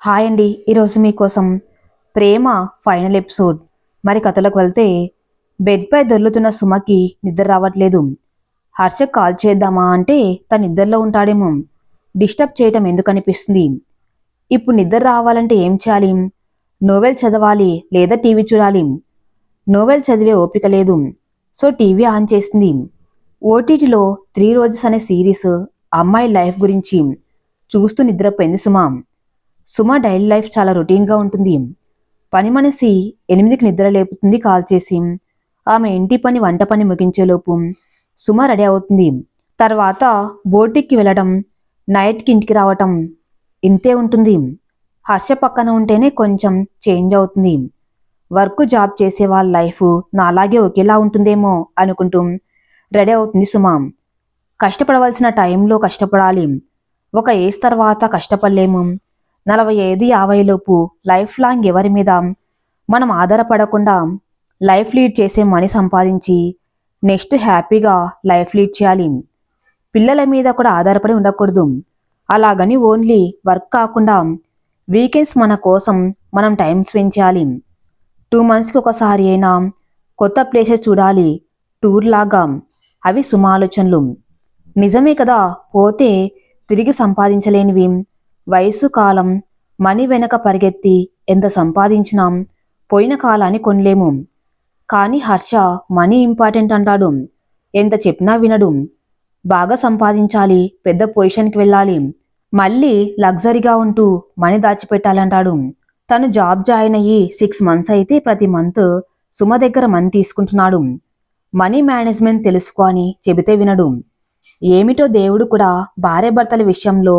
Hi అండి. ఈరోజు మీకోసం ప్రేమ ఫైనల్ ఎపిసోడ్. మరి కథలోకి వెళ్తే, బెడ్పై దొర్లుతున్న సుమకి నిద్ర రావట్లేదు. హర్షకు కాల్ చేద్దామా అంటే తను నిద్రలో ఉంటాడేమో. డిస్టర్బ్ చేయటం ఎందుకనిపిస్తుంది. ఇప్పుడు నిద్ర రావాలంటే ఏం చేయాలి? నోవెల్ చదవాలి లేదా టీవీ చూడాలి. నోవెల్ చదివే ఓపిక లేదు. సో టీవీ ఆన్ చేసింది. ఓటీటీలో 3 రోజెస్ అనే సిరీస్ అమ్మాయి లైఫ్ గురించి చూస్తూ నిద్రపోయింది సుమ డైలీ లైఫ్ చాలా రొటీన్గా ఉంటుంది. పని మనిషి 8కి నిద్ర లేపుతుంది కాల్ చేసి. ఆమె ఇంటి పని వంట పని ముగించేలోపు సుమ రెడీ అవుతుంది. తర్వాత బోటిక్కి వెళ్ళడం, నైట్కి ఇంటికి రావటం, ఇంతే ఉంటుంది. హర్ష పక్కన ఉంటేనే కొంచెం చేంజ్ అవుతుంది. వర్క్ జాబ్ చేసే వాళ్ళ లైఫ్ నాలాగే ఒకేలా ఉంటుందేమో అనుకుంటూ రెడీ అవుతుంది సుమ. కష్టపడవలసిన టైంలో కష్టపడాలి. ఒక ఏజ్ తర్వాత కష్టపడలేము. 45-50 లోపు లైఫ్ లాంగ్ ఎవరి మీద మనం ఆధారపడకుండా లైఫ్ లీడ్ చేసే మనీ సంపాదించి నెక్స్ట్ హ్యాపీగా లైఫ్ లీడ్ చేయాలి. పిల్లల మీద కూడా ఆధారపడి ఉండకూడదు. అలాగని ఓన్లీ వర్క్ కాకుండా వీకెండ్స్ మన కోసం మనం టైం స్పెండ్ చేయాలి. 2 మంత్స్కి ఒకసారి అయినా కొత్త ప్లేసెస్ చూడాలి, టూర్ లాగా. అవి సుమ ఆలోచనలు. నిజమే కదా, పోతే తిరిగి సంపాదించలేనివి. వయసు కాలం మనీ వెనక పరిగెత్తి ఎంత సంపాదించినా పోయిన కాలాన్ని కొనలేము. కానీ హర్ష మనీ ఇంపార్టెంట్ అంటాడు. ఎంత చెప్పినా వినడు. బాగా సంపాదించాలి, పెద్ద పొజిషన్కి వెళ్ళాలి, మళ్ళీ లగ్జరీగా ఉంటూ మనీ దాచిపెట్టాలంటాడు. తను జాబ్ జాయిన్ అయ్యి 6 మంత్స్ అయితే ప్రతి మంత్ సుమ దగ్గర మనీ తీసుకుంటున్నాడు. మనీ మేనేజ్మెంట్ తెలుసుకో అని చెబితే వినడు. ఏమిటో దేవుడు కూడా భార్యాభర్తల విషయంలో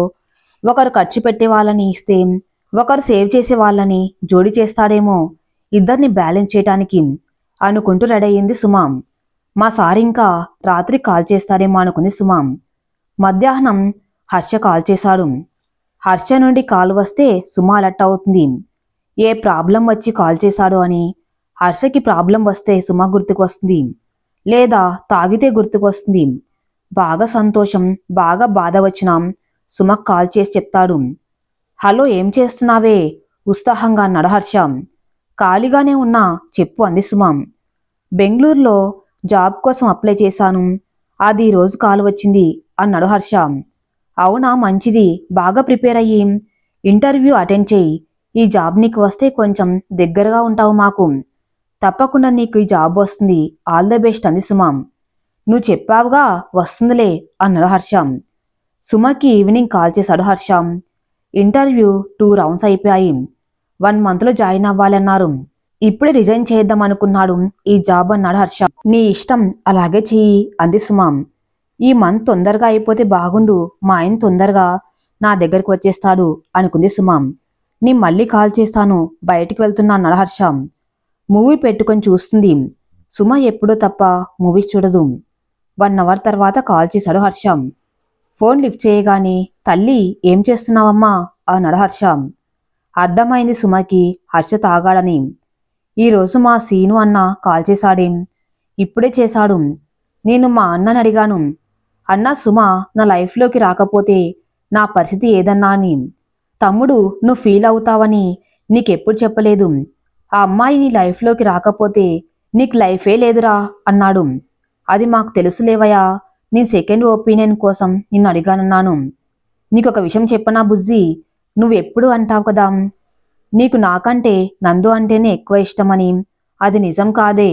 ఒకరు ఖర్చు పెట్టే వాళ్ళని ఇస్తే ఒకరు సేవ్ చేసే వాళ్ళని జోడి చేస్తాడేమో ఇద్దరిని బ్యాలెన్స్ చేయటానికి అనుకుంటూ రెడీ అయ్యింది సుమ. మా సార్ ఇంకా రాత్రి కాల్ చేస్తాడేమో అనుకుంది సుమ. మధ్యాహ్నం హర్ష కాల్ చేశాడు. హర్ష నుండి కాల్ వస్తే సుమ అలర్ట్ అవుతుంది. ఏ ప్రాబ్లం వచ్చి కాల్ చేశాడు అని. హర్షకి ప్రాబ్లం వస్తే సుమ గుర్తుకు వస్తుంది, లేదా తాగితే గుర్తుకు వస్తుంది. బాగా సంతోషం, బాగా బాధ వచ్చినా సుమకు కాల్ చేసి చెప్తాడు. హలో, ఏం చేస్తున్నావే ఉత్సాహంగా అన్నాడు హర్ష. ఖాళీగానే ఉన్నా చెప్పు అంది సుమ. బెంగళూరులో జాబ్ కోసం అప్లై చేశాను, అది ఈరోజు కాల్ వచ్చింది అన్నాడు హర్ష. అవునా, మంచిది. బాగా ప్రిపేర్ అయ్యి ఇంటర్వ్యూ అటెండ్ చేయి. ఈ జాబ్ నీకు వస్తే కొంచెం దగ్గరగా ఉంటావు మాకు. తప్పకుండా నీకు ఈ జాబ్ వస్తుంది, ఆల్ ద బెస్ట్ అంది సుమ. నువ్వు చెప్పావుగా వస్తుందిలే అన్నాడు హర్ష. సుమకి ఈవినింగ్ కాల్ చేశాడు హర్ష. ఇంటర్వ్యూ 2 రౌండ్స్ అయిపోయాయి. 1 మంత్లో జాయిన్ అవ్వాలన్నారు. ఇప్పుడే రిజైన్ చేద్దాం అనుకున్నాడు ఈ జాబ్ అన్నాడు హర్ష. నీ ఇష్టం, అలాగే చెయ్యి అంది సుమ. ఈ మంత్ తొందరగా అయిపోతే బాగుండు, మా ఆయన తొందరగా నా దగ్గరికి వచ్చేస్తాడు అనుకుంది సుమ. నీ మళ్ళీ కాల్ చేస్తాను, బయటికి వెళ్తున్నా అన్నాడు హర్ష. మూవీ పెట్టుకొని చూస్తుంది. సుమ ఎప్పుడూ తప్ప మూవీస్ చూడదు. 1 అవర్ తర్వాత కాల్ చేశాడు హర్ష. ఫోన్ లిఫ్ట్ చేయగానే తల్లి ఏం చేస్తున్నావమ్మా అన్నాడు హర్ష. అర్థమైంది సుమకి హర్ష తాగాడని. ఈరోజు మా సీను అన్న కాల్ చేశాడేం? ఇప్పుడే చేశాడు. నేను మా అన్నని అడిగాను. అన్నా, సుమ నా లైఫ్లోకి రాకపోతే నా పరిస్థితి ఏదన్నా అని. తమ్ముడు, నువ్వు ఫీల్ అవుతావని నీకెప్పుడు చెప్పలేదు. ఆ అమ్మాయి నీ లైఫ్లోకి రాకపోతే నీకు లైఫే లేదురా అన్నాడు. అది మాకు తెలుసులేవయా, నేను సెకండ్ ఒపీనియన్ కోసం నిన్ను అడిగానన్నాను. నీకొక విషయం చెప్పనా బుజ్జి, నువ్వెప్పుడు అంటావు కదా నీకు నాకంటే నందు అంటేనే ఎక్కువ ఇష్టమని. అది నిజం కాదే,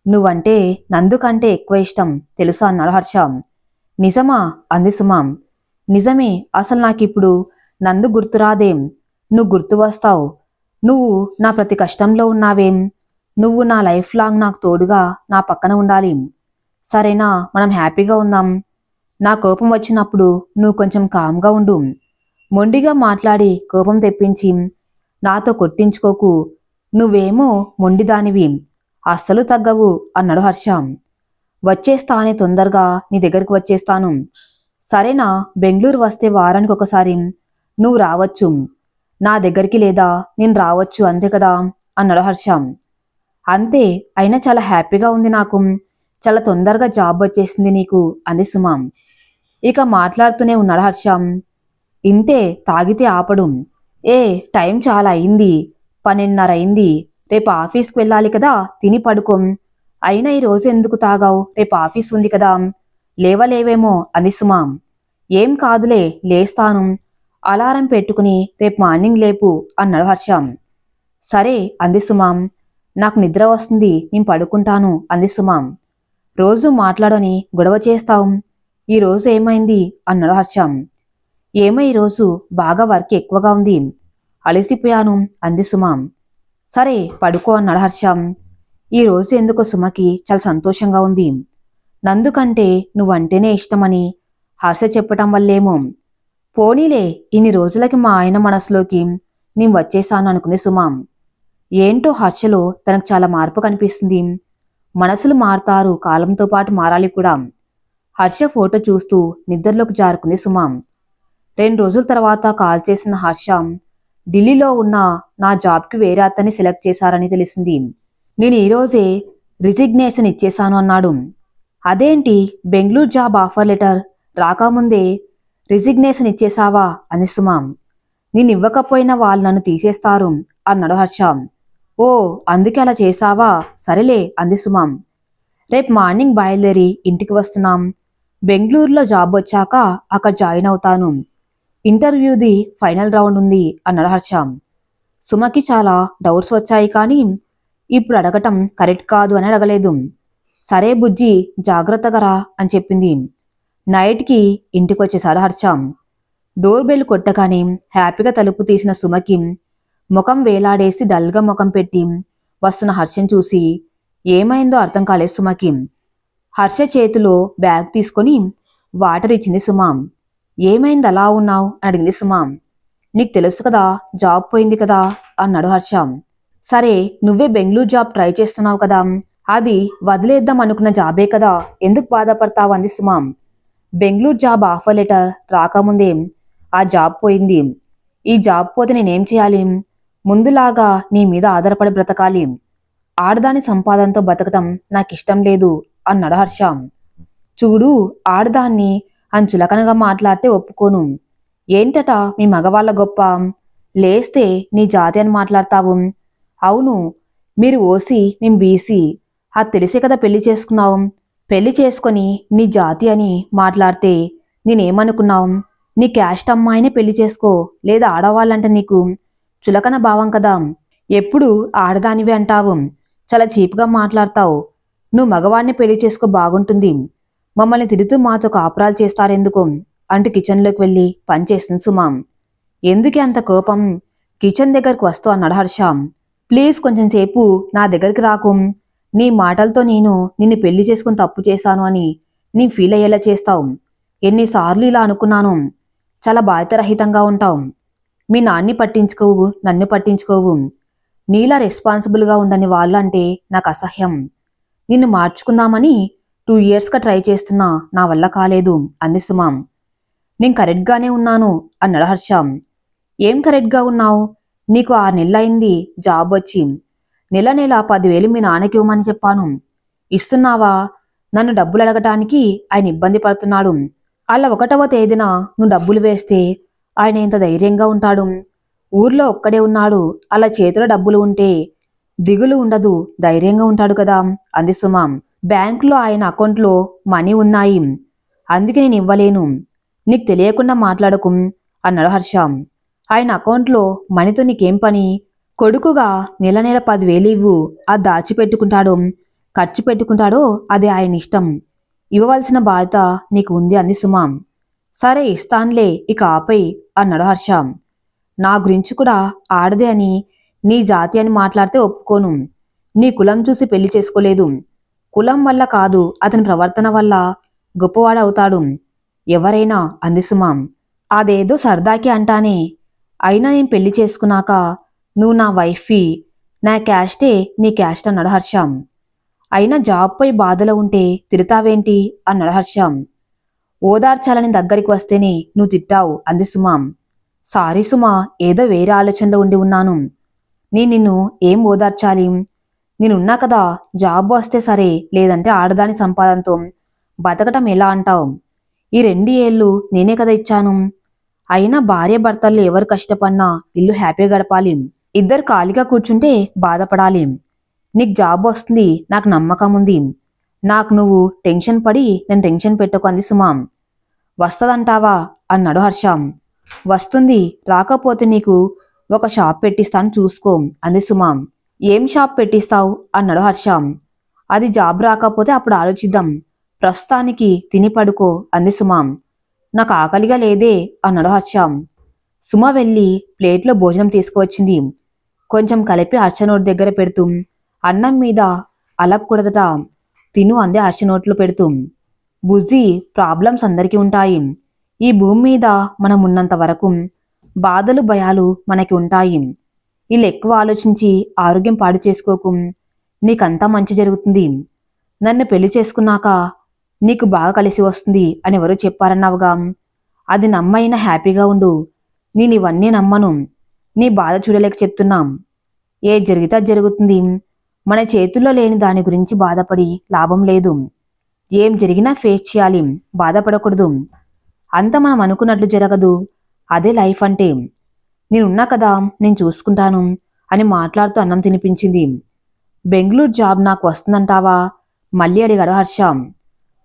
నువ్వంటే నందు కంటే ఎక్కువ ఇష్టం తెలుసా అన్నాడు హర్ష. నిజమా అంది సుమ. నిజమే, అసలు నాకిప్పుడు నందు గుర్తురాదేం, నువ్వు గుర్తు వస్తావు. నువ్వు నా ప్రతి కష్టంలో ఉన్నావేం. నువ్వు నా లైఫ్ లాంగ్ నాకు తోడుగా నా పక్కన ఉండాలి. సరేనా, మనం హ్యాపీగా ఉందాం. నా కోపం వచ్చినప్పుడు నువ్వు కొంచెం కామ్గా ఉండు. మొండిగా మాట్లాడి కోపం తెప్పించి నాతో కొట్టించుకోకు. నువ్వేమో మొండిదానివి, అస్సలు తగ్గవు అన్నాడు హర్ష. వచ్చేస్తానే, తొందరగా నీ దగ్గరికి వచ్చేస్తాను. సరేనా, బెంగళూరు వస్తే వారానికి ఒకసారి నువ్వు రావచ్చు నా దగ్గరికి, లేదా నేను రావచ్చు, అంతే కదా అన్నాడు హర్ష. అంతే, అయినా చాలా హ్యాపీగా ఉంది నాకు. చాలా తొందరగా జాబ్ వచ్చేసింది నీకు అంది సుమ. ఇక మాట్లాడుతూనే ఉన్నాడు హర్ష. ఇంతే, తాగితే ఆపడు. ఏ టైం చాలా అయింది, 12:30 అయింది, రేపు ఆఫీస్కి వెళ్ళాలి కదా, తిని పడుకోం. అయినా ఈరోజు ఎందుకు తాగావు, రేపు ఆఫీస్ ఉంది కదా, లేవలేవేమో అంది సుమ. ఏం కాదులే, లేస్తాను, అలారం పెట్టుకుని రేపు మార్నింగ్ లేపు అన్నాడు హర్ష. సరే అంది సుమ. నాకు నిద్ర వస్తుంది, నేను పడుకుంటాను అంది సుమ. రోజు మాట్లాడని గొడవ చేస్తావు, ఈరోజు ఏమైంది అన్నాడు హర్ష. ఏమో ఈరోజు బాగా వర్క్ ఎక్కువగా ఉంది, అలసిపోయాను అంది సుమ. సరే పడుకో అన్నాడు హర్ష. ఈరోజు ఎందుకో సుమకి చాలా సంతోషంగా ఉంది. నందుకంటే నువ్వంటేనే ఇష్టమని హర్ష చెప్పటం వల్లేమో. పోనీలే, ఇన్ని రోజులకి మా ఆయన మనసులోకి నేను వచ్చేసాను అనుకుంది సుమ. ఏంటో హర్షలో తనకు చాలా మార్పు కనిపిస్తుంది. మనసులు మారతారు, కాలంతో పాటు మారాలి కూడా. హర్ష ఫోటో చూస్తూ నిద్రలోకి జారుకుంది సుమ. 2 రోజుల తర్వాత కాల్ చేసిన హర్ష, ఢిల్లీలో ఉన్న నా జాబ్కి వేరే అతన్ని సెలెక్ట్ చేశారని తెలిసింది. నేను ఈరోజే రిజిగ్నేషన్ ఇచ్చేశాను అన్నాడు. అదేంటి, బెంగళూరు జాబ్ ఆఫర్ లెటర్ రాకముందే రిజిగ్నేషన్ ఇచ్చేశావా అని సుమ. నేను ఇవ్వకపోయినా వాళ్ళు నన్ను తీసేస్తారు అన్నాడు హర్ష. ఓ, అందుకే అలా చేశావా, సరేలే అంది సుమ. రేపు మార్నింగ్ బయలుదేరి ఇంటికి వస్తున్నాం. బెంగళూరులో జాబ్ వచ్చాక అక్కడ జాయిన్ అవుతాను. ఇంటర్వ్యూది ఫైనల్ రౌండ్ ఉంది అన్నాడు హర్ష. సుమకి చాలా డౌట్స్ వచ్చాయి, కానీ ఇప్పుడు అడగటం కరెక్ట్ కాదు అని అడగలేదు. సరే బుజ్జి, జాగ్రత్తగా రా అని చెప్పింది. నైట్కి ఇంటికి వచ్చేశాడు హర్ష. డోర్ బెల్ కొట్టగానే హ్యాపీగా తలుపు తీసిన సుమకి ముఖం వేలాడేసి డల్గా ముఖం పెట్టి వస్తున్న హర్షని చూసి ఏమైందో అర్థం కాలేదు సుమకి. హర్ష చేతిలో బ్యాగ్ తీసుకొని వాటర్ ఇచ్చింది సుమ. ఏమైంది అలా ఉన్నావు అని అడిగింది సుమ. నీకు తెలుసు కదా, జాబ్ పోయింది కదా అన్నాడు హర్ష. సరే, నువ్వే బెంగళూరు జాబ్ ట్రై చేస్తున్నావు కదా, అది వదిలేద్దాం అనుకున్న జాబే కదా, ఎందుకు బాధపడతావు అంది Suma. Bengaluru job offer letter రాకముందే ఆ జాబ్ పోయింది. ఈ జాబ్ పోతే నేనేం చేయాలి? ముందులాగా నీ మీద ఆధారపడి బ్రతకాలి. ఆడదాని సంపాదనతో బతకటం నాకిష్టం లేదు అన్నాడు హర్ష. చూడు, ఆడదాన్ని అని చులకనగా మాట్లాడితే ఒప్పుకోను. ఏంటట మీ మగవాళ్ళ గొప్ప? లేస్తే నీ జాతి అని మాట్లాడతావు. అవును, మీరు ఓసీ, మేం బీసీ, అది తెలిసే కదా పెళ్లి చేసుకున్నావు. పెళ్లి చేసుకొని నీ జాతి అని మాట్లాడితే నేనేమనుకున్నావు? నీ క్యాస్ట్ అమ్మాయినే పెళ్లి చేసుకో, లేదా ఆడవాళ్ళంటే నీకు చులకన భావం కదా. ఎప్పుడు ఆడదానివి అంటావు, చాలా చీప్గా మాట్లాడతావు. నువ్వు మగవాడిని పెళ్లి చేసుకో, బాగుంటుంది. మమ్మల్ని తిడుతూ మాతో కాపురాలు చేస్తారెందుకు అంటూ కిచెన్లోకి వెళ్ళి పనిచేస్తుంది సుమ. ఎందుకే అంత కోపం? కిచెన్ దగ్గరకు వస్తూ అన్నాడు హర్ష. ప్లీజ్ కొంచెం సేపు నా దగ్గరికి రాకు. నీ మాటలతో నేను నిన్ను పెళ్లి చేసుకుని తప్పు చేశాను అని నీ ఫీల్ అయ్యేలా చేస్తావు. ఎన్నిసార్లు ఇలా అనుకున్నాను. చాలా బాధ్యతారహితంగా ఉంటావు. మీ నాన్ని పట్టించుకోవు, నన్ను పట్టించుకోవు. నీలా రెస్పాన్సిబుల్గా ఉండని వాళ్ళు అంటే నాకు అసహ్యం. నిన్ను మార్చుకుందామని 2 ఇయర్స్గా ట్రై చేస్తున్నా, నా వల్ల కాలేదు అంది సుమ. నేను కరెక్ట్గానే ఉన్నాను అన్నాడు హర్ష. ఏం కరెక్ట్గా ఉన్నావు? నీకు 6 నెలలైంది జాబ్ వచ్చి. నెల 10,000 మీ నాన్నకి ఇవ్వమని చెప్పాను. ఇస్తున్నావా? నన్ను డబ్బులు అడగటానికి ఆయన ఇబ్బంది పడుతున్నాడు. అలా 1వ తేదీన నువ్వు డబ్బులు వేస్తే ఆయన ఎంత ధైర్యంగా ఉంటాడు? ఊర్లో ఒక్కడే ఉన్నాడు, అలా చేతిలో డబ్బులు ఉంటే దిగులు ఉండదు, ధైర్యంగా ఉంటాడు కదా అంది సుమ. బ్యాంకులో ఆయన అకౌంట్లో మనీ ఉన్నాయి, అందుకే నేను ఇవ్వలేను. నీకు తెలియకుండా మాట్లాడకు అన్నాడు హర్ష. ఆయన అకౌంట్లో మనీతో నీకేం పని? కొడుకుగా నెల 10,000 ఇవ్వు, అది దాచిపెట్టుకుంటాడో ఖర్చు పెట్టుకుంటాడో అది ఆయన ఇష్టం. ఇవ్వవలసిన బాధ్యత నీకు ఉంది అంది సుమ. సరే ఇస్తాన్లే, ఇక ఆపై అన్నాడు హర్ష. నా గురించి కూడా ఆడదే అని, నీ జాతి అని మాట్లాడితే ఒప్పుకోను. నీ కులం చూసి పెళ్లి చేసుకోలేదు. కులం వల్ల కాదు, అతని ప్రవర్తన వల్ల గొప్పవాడవుతాడు ఎవరైనా అంది సుమ. అదేదో సరదాకి అంటానే, అయినా నేను పెళ్లి చేసుకున్నాక నువ్వు నా వైఫీ, నా క్యాస్టే నీ క్యాస్ట్ అన్నాడు హర్ష. అయినా జాబ్ పై బాధలో ఉంటే తిడతావేంటి అన్నాడు హర్ష. ఓదార్చాలని దగ్గరికి వస్తేనే నువ్వు తిట్టావు అంది సుమ. సారీ సుమ, ఏదో వేరే ఆలోచనలో ఉండి ఉన్నాను. నిన్ను ఏం ఓదార్చాలి? నేనున్నా కదా, జాబ్ వస్తే సరే, లేదంటే ఆడదాని సంపాదనతో బతకటం ఎలా అంటావు? ఈ 2 ఏళ్ళు నేనే కదా ఇచ్చాను. అయినా భార్య భర్తల్లో ఎవరు కష్టపడినా ఇల్లు హ్యాపీగా గడపాలి. ఇద్దరు ఖాళీగా కూర్చుంటే బాధపడాలి. నీకు జాబ్ వస్తుంది, నాకు నమ్మకం ఉంది. నాకు నువ్వు టెన్షన్ పడి నేను టెన్షన్ పెట్టుకు అంది సుమ. వస్తదంటావా అన్నాడు హర్ష. వస్తుంది, రాకపోతే నీకు ఒక షాప్ పెట్టిస్తాను చూసుకో అంది సుమ. ఏం షాప్ పెట్టిస్తావు అన్నాడు హర్ష. అది జాబ్ రాకపోతే అప్పుడు ఆలోచిద్దాం, ప్రస్తుతానికి తిని పడుకో అంది సుమ. నాకు ఆకలిగా లేదే అన్నాడు హర్ష. సుమ వెళ్ళి ప్లేట్లో భోజనం తీసుకువచ్చింది. కొంచెం కలిపి హర్ష నోటి దగ్గర పెడుతూ, అన్నం మీద అలక్కూడదట, తిను అంది హర్ష నోట్లో పెడుతూ. బుజ్జి, ప్రాబ్లమ్స్ అందరికీ ఉంటాయి. ఈ భూమి మీద మనం ఉన్నంత వరకు బాధలు భయాలు మనకి ఉంటాయి. వీళ్ళు ఎక్కువ ఆలోచించి ఆరోగ్యం పాడు చేసుకోకు, నీకంతా మంచి జరుగుతుంది. నన్ను పెళ్లి చేసుకున్నాక నీకు బాగా కలిసి వస్తుంది అని ఎవరో చెప్పారన్నావుగా, అది నమ్మైనా హ్యాపీగా ఉండు. నేను ఇవన్నీ నమ్మను, నీ బాధ చూడలేక చెప్తున్నాం. ఏ జరిగితే జరుగుతుంది, మన చేతుల్లో లేని దాని గురించి బాధపడి లాభం లేదు. ఏం జరిగినా ఫేస్ చేయాలి, బాధపడకూడదు. అంత మనం అనుకున్నట్లు జరగదు, అదే లైఫ్ అంటే. నేనున్నా కదా, నేను చూసుకుంటాను అని మాట్లాడుతూ అన్నం తినిపించింది. బెంగళూరు జాబ్ నాకు వస్తుందంటావా మళ్ళీ అడిగాడు హర్ష.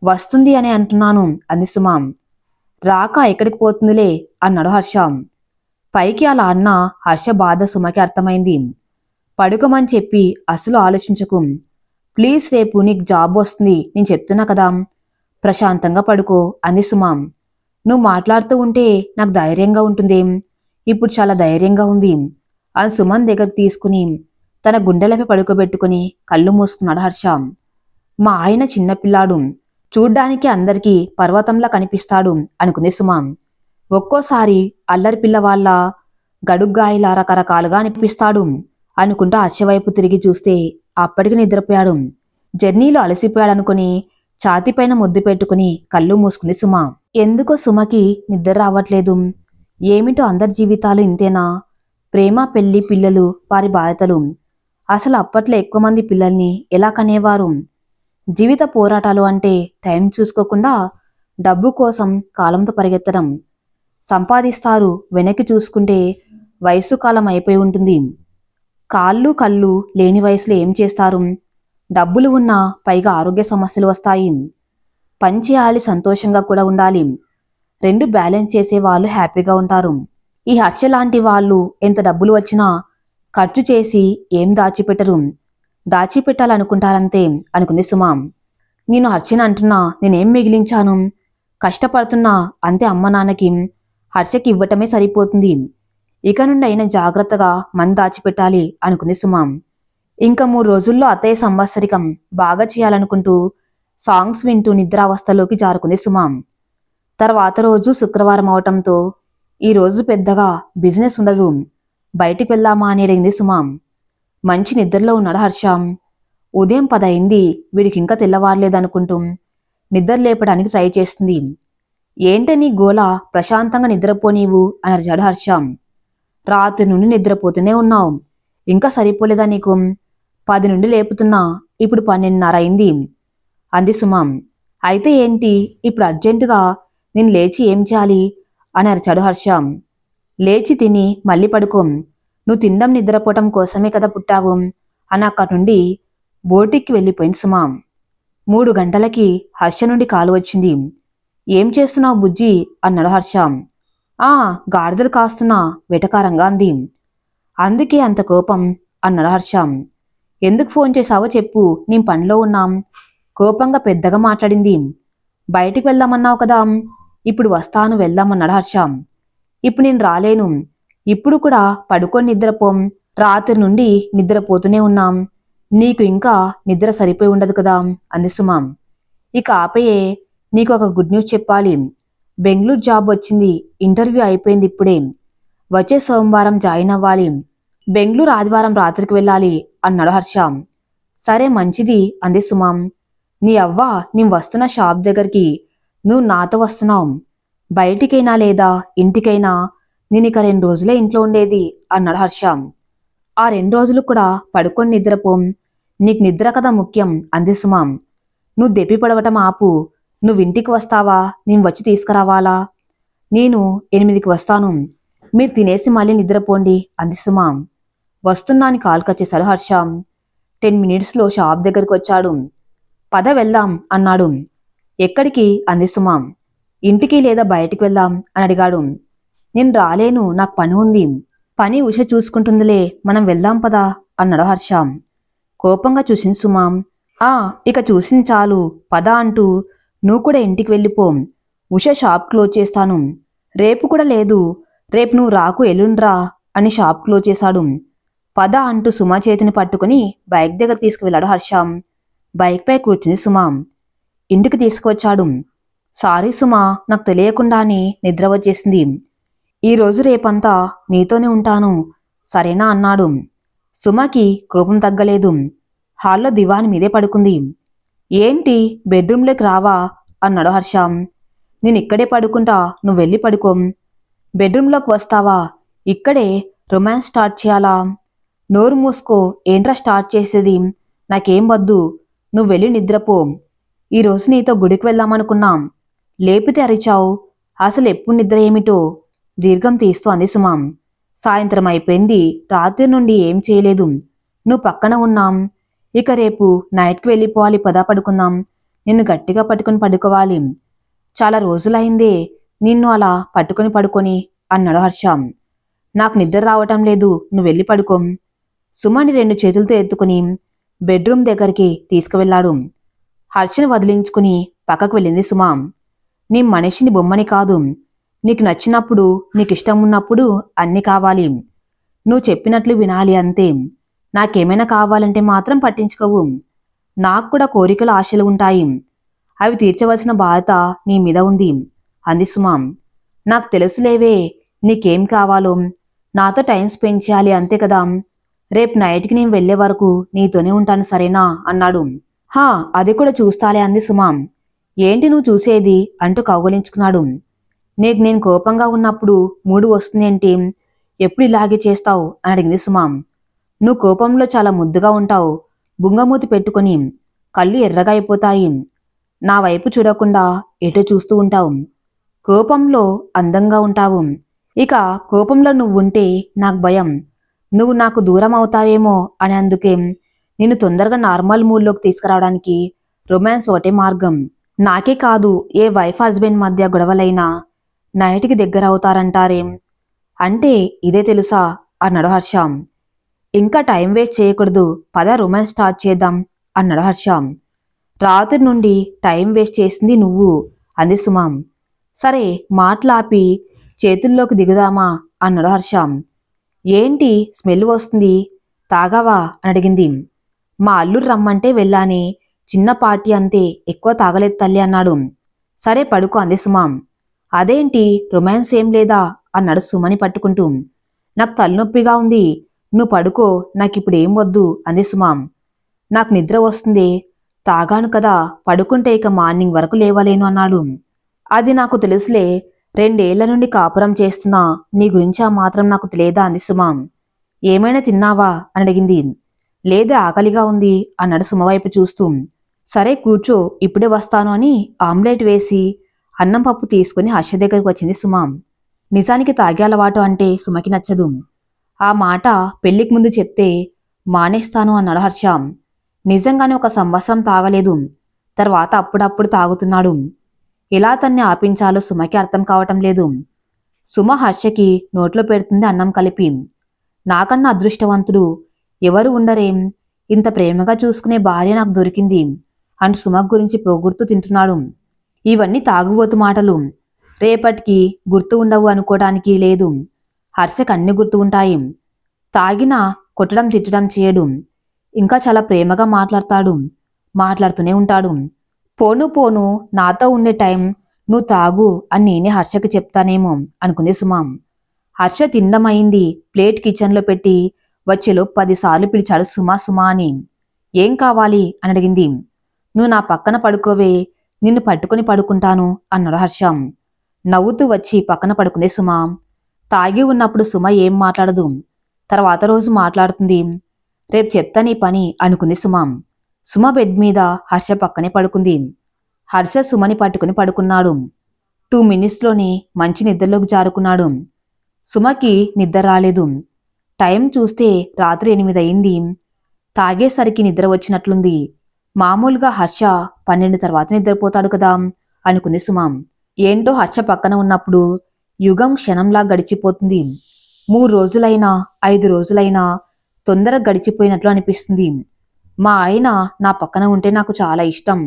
వస్తుంది అని అంటున్నాను అంది సుమ. రాక ఎక్కడికి పోతుందిలే అన్నాడు హర్ష. పైకి అలా అన్న హర్ష బాధ సుమకి అర్థమైంది. పడుకోమని చెప్పి అసలు ఆలోచించకు, ప్లీజ్, రేపు నీకు జాబ్ వస్తుంది నేను చెప్తున్నా కదా, ప్రశాంతంగా పడుకో అంది సుమ. నువ్వు మాట్లాడుతూ ఉంటే నాకు ధైర్యంగా ఉంటుందేం, ఇప్పుడు చాలా ధైర్యంగా ఉంది అని సుమన్ దగ్గర తీసుకుని తన గుండెలపై పడుకోబెట్టుకుని కళ్ళు మూసుకున్నాడు హర్ష. మా ఆయన చిన్నపిల్లాడు, చూడ్డానికి అందరికీ పర్వతంలా కనిపిస్తాడు అనుకుంది సుమ. ఒక్కోసారి అల్లరి పిల్లవాళ్ళ గడుగ్గాయిలా రకరకాలుగా అనిపిస్తాడు అనుకుంటూ హర్ష వైపు తిరిగి చూస్తే అప్పటికి నిద్రపోయాడు. జర్నీలో అలసిపోయాడనుకుని ఛాతీపైన ముద్దు పెట్టుకుని కళ్ళు మూసుకుంది సుమ. ఎందుకో సుమకి నిద్ర రావట్లేదు. ఏమిటో అందరి జీవితాలు ఇంతేనా? ప్రేమ, పెళ్లి, పిల్లలు, వారి బాధ్యతలు. అసలు అప్పట్లో ఎక్కువ మంది పిల్లల్ని ఎలా కనేవారు? జీవిత పోరాటాలు అంటే టైం చూసుకోకుండా డబ్బు కోసం కాలంతో పరిగెత్తడం. సంపాదిస్తారు, వెనక్కి చూసుకుంటే వయసు కాలం అయిపోయి ఉంటుంది. కాళ్ళు కళ్ళు లేని వయసులో ఏం చేస్తారు? డబ్బులు ఉన్నా పైగా ఆరోగ్య సమస్యలు వస్తాయి. పని చేయాలి, సంతోషంగా కూడా ఉండాలి. రెండు బ్యాలెన్స్ చేసే వాళ్ళు హ్యాపీగా ఉంటారు. ఈ హర్ష లాంటి వాళ్ళు ఎంత డబ్బులు వచ్చినా ఖర్చు చేసి ఏం దాచిపెట్టరు, దాచిపెట్టాలనుకుంటారంతే అనుకుంది సుమ. నేను హర్షని అంటున్నా, నేనేం మిగిలించాను? కష్టపడుతున్నా అంతే. అమ్మ నాన్నకి హర్షకి ఇవ్వటమే సరిపోతుంది. ఇక నుండి అయినా జాగ్రత్తగా మంది దాచిపెట్టాలి అనుకుంది సుమ. ఇంకా 3 రోజుల్లో అత్తయ్య సంవత్సరికం బాగా చేయాలనుకుంటూ సాంగ్స్ వింటూ నిద్రావస్థలోకి జారుకుంది సుమ. తర్వాత రోజు శుక్రవారం అవటంతో ఈ రోజు పెద్దగా బిజినెస్ ఉండదు, బయటికి వెళ్దామా అని అడిగింది సుమ. మంచి నిద్రలో ఉన్నాడు హర్ష. ఉదయం 10 అయింది, వీడికి ఇంకా తెల్లవారలేదనుకుంటూ నిద్ర లేపడానికి ట్రై చేస్తుంది. ఏంటే నీ గోల, ప్రశాంతంగా నిద్రపోనీవు అని అరిచాడు హర్ష. రాత్రి నుండి నిద్రపోతూనే ఉన్నావు, ఇంకా సరిపోలేదా నీకు? 10 నుండి లేపుతున్నా, ఇప్పుడు 12:30 అయింది అంది సుమ. అయితే ఏంటి, ఇప్పుడు అర్జెంటుగా నేను లేచి ఏం చేయాలి అని అరిచాడు హర్ష. లేచి తిని మళ్ళీ పడుకో, నువ్వు తినడం నిద్రపోవటం కోసమే కదా పుట్టావు అని అక్కడి నుండి బోటికి వెళ్ళిపోయింది సుమ. 3 గంటలకి హర్ష నుండి కాలు వచ్చింది. ఏం చేస్తున్నావు బుజ్జి అన్నాడు హర్ష. గాడిదలు కాస్తున్నా వెటకారంగా అంది. అందుకే అంత కోపం అన్నాడు హర్ష. ఎందుకు ఫోన్ చేశావో చెప్పు, నేను పనిలో ఉన్నాం. కోపంగా పెద్దగా మాట్లాడింది. బయటికి వెళ్దామన్నావు కదా, ఇప్పుడు వస్తాను వెళ్దామన్నాడు హర్ష. ఇప్పుడు నేను రాలేను, ఇప్పుడు కూడా పడుకొని నిద్రపోం. రాత్రి నుండి నిద్రపోతూనే ఉన్నాం, నీకు ఇంకా నిద్ర సరిపోయి ఉండదు కదా అంది సుమ. ఇక ఆపయే, నీకు ఒక గుడ్ న్యూస్ చెప్పాలి. బెంగళూరు జాబ్ వచ్చింది, ఇంటర్వ్యూ అయిపోయింది ఇప్పుడే. వచ్చే సోమవారం జాయిన్ అవ్వాలి. బెంగళూరు ఆదివారం రాత్రికి వెళ్ళాలి అన్నాడు హర్ష. సరే మంచిది అంది సుమ. నీ అవ్వ, నేను వస్తున్న షాప్ దగ్గరికి, నువ్వు నాతో వస్తున్నావు. బయటికైనా లేదా ఇంటికైనా నేను ఇక 2 రోజులే ఇంట్లో ఉండేది అన్నాడు హర్ష. ఆ 2 రోజులు కూడా పడుకొని నిద్రపోం, నీకు నిద్ర కదా ముఖ్యం అంది సుమ. నువ్వు దెప్పి పడవటం ఆపు, నువ్వు ఇంటికి వస్తావా, నేను వచ్చి తీసుకురావాలా? నేను 8కి వస్తాను. మీరు తినేసి మళ్ళీ నిద్రపోండి అంది సుమ. వస్తున్నా అని కాల్ కట్ చేశాడు హర్ష. 10 మినిట్స్లో షాప్ దగ్గరికి వచ్చాడు. పద వెళ్దాం అన్నాడు. ఎక్కడికి అంది సుమ. ఇంటికి లేదా బయటికి వెళ్దాం అని అడిగాడు. నేను రాలేను, నాకు పని ఉంది. పని ఉష చూసుకుంటుందిలే, మనం వెళ్దాం పదా అన్నాడు హర్ష. కోపంగా చూసింది సుమ. ఇక చూసింది చాలు, పద అంటూ నువ్వు కూడా ఇంటికి వెళ్ళిపో. ఉష షాప్ క్లోజ్ చేస్తాను. రేపు కూడా లేదు, రేపు నువ్వు రాకు, ఎల్లుండ్రా అని షాప్ క్లోజ్ చేశాడు. పద అంటూ సుమ చేతిని పట్టుకుని బైక్ దగ్గర తీసుకువెళ్ళాడు హర్ష. బైక్పై కూర్చుంది సుమ. ఇంటికి తీసుకువచ్చాడు. సారీ సుమా, నాకు తెలియకుండానే నిద్ర వచ్చేసింది. ఈరోజు రేపంతా నీతోనే ఉంటాను, సరేనా అన్నాడు. సుమకి కోపం తగ్గలేదు. హాల్లో దివాని మీదే పడుకుంది. ఏంటి, బెడ్రూమ్లోకి రావా అన్నాడు హర్ష. నేనిక్కడే పడుకుంటా, నువ్వు వెళ్ళి పడుకో. బెడ్రూమ్లోకి వస్తావా? ఇక్కడే రొమాన్స్ స్టార్ట్ చేయాలా? నోరు మూసుకో, ఏంట్రా స్టార్ట్ చేసేది? నాకేం వద్దు, నువ్వు వెళ్ళి నిద్రపో. ఈరోజు నీతో గుడికి వెళ్దామనుకున్నాం, లేపితే అరిచావు. అసలు ఎప్పుడు నిద్ర ఏమిటో దీర్ఘం తీస్తూ అంది సుమ. సాయంత్రం అయిపోయింది, రాత్రి నుండి ఏం చేయలేదు. నువ్వు పక్కన ఉన్నాం. ఇక రేపు నైట్కి వెళ్ళిపోవాలి, పదా పడుకుందాం. నిన్ను గట్టిగా పట్టుకుని పడుకోవాలి. చాలా రోజులైందే నిన్ను అలా పట్టుకుని పడుకొని అన్నాడు హర్ష. నాకు నిద్ర రావటం లేదు, నువ్వు వెళ్ళి పడుకో. సుమని 2 చేతులతో ఎత్తుకుని బెడ్రూమ్ దగ్గరికి తీసుకువెళ్ళాడు. హర్షని వదిలించుకుని పక్కకు వెళ్ళింది సుమ. నీ మనిషిని బొమ్మని కాదు, నీకు నచ్చినప్పుడు, నీకిష్టం ఉన్నప్పుడు అన్నీ కావాలి. నువ్వు చెప్పినట్లు వినాలి అంతే. నాకేమైనా కావాలంటే మాత్రం పట్టించుకోవు. నాకు కూడా కోరికలు, ఆశలు ఉంటాయి. అవి తీర్చవలసిన బాధ్యత నీ మీద ఉంది అంది సుమ. నాకు తెలుసులేవే నీకేం కావాలో. నాతో టైం స్పెండ్ చేయాలి అంతే కదా. రేపు నైట్కి నేను వెళ్లే వరకు నీతోనే ఉంటాను, సరేనా అన్నాడు. అది కూడా చూస్తాలే అంది సుమ. ఏంటి నువ్వు చూసేది అంటూ కౌగలించుకున్నాడు. నీకు నేను కోపంగా ఉన్నప్పుడు మూడు వస్తుందేంటి? ఎప్పుడు ఇలాగే చేస్తావు అని అడిగింది సుమ. నువ్వు కోపంలో చాలా ముద్దుగా ఉంటావు, బుంగమూతి పెట్టుకుని కళ్ళు ఎర్రగా అయిపోతాయి. నా వైపు చూడకుండా ఎటో చూస్తూ ఉంటావు. కోపంలో అందంగా ఉంటావు. ఇక కోపంలో నువ్వుంటే నాకు భయం, నువ్వు నాకు దూరం అవుతావేమో అని. అందుకే నిన్ను తొందరగా నార్మల్ మూడ్లోకి తీసుకురావడానికి రొమాన్స్ ఒకటే మార్గం. నాకే కాదు, ఏ వైఫ్ హస్బెండ్ మధ్య గొడవలైనా నైట్కి దగ్గర అవుతారంటారేం? అంటే ఇదే తెలుసా అన్నాడు హర్ష. ఇంకా టైం వేస్ట్ చేయకూడదు, పద రొమాన్స్ స్టార్ట్ చేద్దాం అన్నాడు హర్ష. రాత్రి నుండి టైం వేస్ట్ చేసింది నువ్వు అంది సుమ. సరే మాట్లాపి చేతుల్లోకి దిగుదామా అన్నాడు హర్ష. ఏంటి స్మెల్ వస్తుంది, తాగావా అని అడిగింది. మా అల్లుడు రమ్మంటే వెళ్ళానే, చిన్న పార్టీ అంతే, ఎక్కువ తాగలేదు తల్లి అన్నాడు. సరే పడుకో అంది సుమ. అదేంటి రొమాన్స్ ఏం లేదా అన్నాడు సుమని పట్టుకుంటూ. నాకు తలనొప్పిగా ఉంది, నువ్వు పడుకో, నాకిప్పుడు ఏం వద్దు అంది సుమ. నాకు నిద్ర వస్తుంది, తాగాను కదా, పడుకుంటే ఇక మార్నింగ్ వరకు లేవలేను అన్నాడు. అది నాకు తెలుసులే, 2 ఏళ్ల నుండి కాపురం చేస్తున్నా, నీ గురించి ఆ మాత్రం నాకు తెలియదా అంది సుమ. ఏమైనా తిన్నావా అని అడిగింది. లేదా ఆకలిగా ఉంది అన్నాడు సుమ వైపు చూస్తూ. సరే కూర్చో, ఇప్పుడే వస్తాను అని ఆమ్లెట్ వేసి అన్నం పప్పు తీసుకుని హర్ష దగ్గరికి వచ్చింది సుమ. నిజానికి తాగే అలవాటు అంటే సుమకి నచ్చదు. ఆ మాట పెళ్లికి ముందు చెప్తే మానేస్తాను అన్నాడు హర్ష. నిజంగానే 1 సంవత్సరం తాగలేదు, తర్వాత అప్పుడప్పుడు తాగుతున్నాడు. ఎలా తన్ని ఆపించాలో సుమకి అర్థం కావటం లేదు. సుమ హర్షకి నోట్లో పెడుతుంది అన్నం కలిపి. నాకన్నా అదృష్టవంతుడు ఎవరు ఉండరేం, ఇంత ప్రేమగా చూసుకునే భార్య నాకు దొరికింది అంటూ సుమ గురించి పొగుడుతూ తింటున్నాడు. ఇవన్నీ తాగుబోతు మాటలు, రేపటికి గుర్తు ఉండవు అనుకోవడానికి లేదు. హర్షకు అన్ని గుర్తు ఉంటాయి. తాగినా కొట్టడం తిట్టడం చేయడు, ఇంకా చాలా ప్రేమగా మాట్లాడుతూనే ఉంటాడు. పోను పోను నాతో ఉండే టైం నువ్వు తాగు అని నేనే హర్షకి చెప్తానేమో అనుకుంది సుమ. హర్ష తినడం అయింది, ప్లేట్ కిచెన్లో పెట్టి వచ్చేలో 10 సార్లు పిలిచాడు సుమా సుమా అని. ఏం కావాలి అని అడిగింది. నువ్వు నా పక్కన పడుకోవే, నిన్ను పట్టుకుని పడుకుంటాను అన్నాడు హర్ష. నవ్వుతూ వచ్చి పక్కన పడుకుంది సుమ. తాగి ఉన్నప్పుడు సుమ ఏం మాట్లాడదు, తర్వాత రోజు మాట్లాడుతుంది. రేపు చెప్తా నీ పని అనుకుంది సుమ. సుమ బెడ్ మీద హర్ష పక్కనే పడుకుంది. హర్ష సుమని పట్టుకుని పడుకున్నాడు. 2 మినిట్స్లోనే మంచి నిద్రలోకి జారుకున్నాడు. సుమకి నిద్ర రాలేదు. టైం చూస్తే రాత్రి 8 అయింది. తాగేసరికి నిద్ర వచ్చినట్లుంది. మామూలుగా హర్ష 12 తర్వాత నిద్రపోతాడు కదా అనుకుంది సుమ. ఏంటో హర్ష పక్కన ఉన్నప్పుడు యుగం క్షణంలా గడిచిపోతుంది. 3 రోజులైనా 5 రోజులైనా తొందరగా గడిచిపోయినట్లు అనిపిస్తుంది. మా ఆయన నా పక్కన ఉంటే నాకు చాలా ఇష్టం.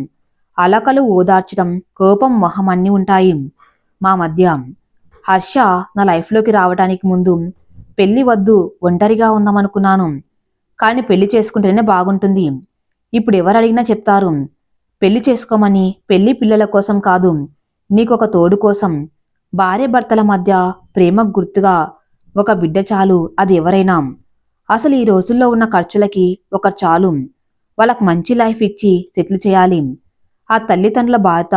అలకలు ఓదార్చడం, కోపం, మొహం అన్నీ ఉంటాయి మా మధ్య. హర్ష నా లైఫ్లోకి రావడానికి ముందు పెళ్లి వద్దు, ఒంటరిగా ఉందామనుకున్నాను. కానీ పెళ్లి చేసుకుంటేనే బాగుంటుంది. ఇప్పుడు ఎవరు అడిగినా చెప్తారు పెళ్లి చేసుకోమని. పెళ్లి పిల్లల కోసం కాదు, నీకొక తోడు కోసం. భార్య భర్తల మధ్య ప్రేమకు గుర్తుగా ఒక బిడ్డ చాలు, అది ఎవరైనా. అసలు ఈ రోజుల్లో ఉన్న ఖర్చులకి ఒకరు చాలు. వాళ్ళకు మంచి లైఫ్ ఇచ్చి సెటిల్ చేయాలి. ఆ తల్లిదండ్రుల బాధ్యత.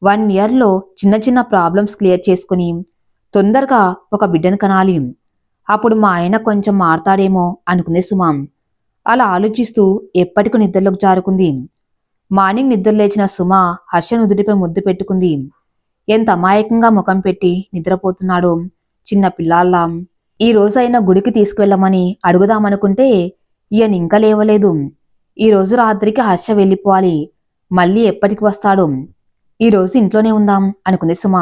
1 ఇయర్లో చిన్న చిన్న ప్రాబ్లమ్స్ క్లియర్ చేసుకుని తొందరగా ఒక బిడ్డను కనాలి. అప్పుడు మా ఆయన కొంచెం మారతాడేమో అనుకుంది సుమ. అలా ఆలోచిస్తూ ఎప్పటికో నిద్రలోకి జారుకుంది. మార్నింగ్ నిద్ర లేచిన సుమ హర్ష నుదుటిపై ముద్దు పెట్టుకుంది. ఎంత అమాయకంగా ముఖం పెట్టి నిద్రపోతున్నాడో చిన్న పిల్లాల్లా. ఈ రోజైనా గుడికి తీసుకువెళ్ళమని అడుగుదామనుకుంటే ఈయన ఇంకా లేవలేదు. ఈ రోజు రాత్రికి హర్ష వెళ్ళిపోవాలి. మళ్ళీ ఎప్పటికి వస్తాడు? ఈ రోజు ఇంట్లోనే ఉందాం అనుకుంది సుమ.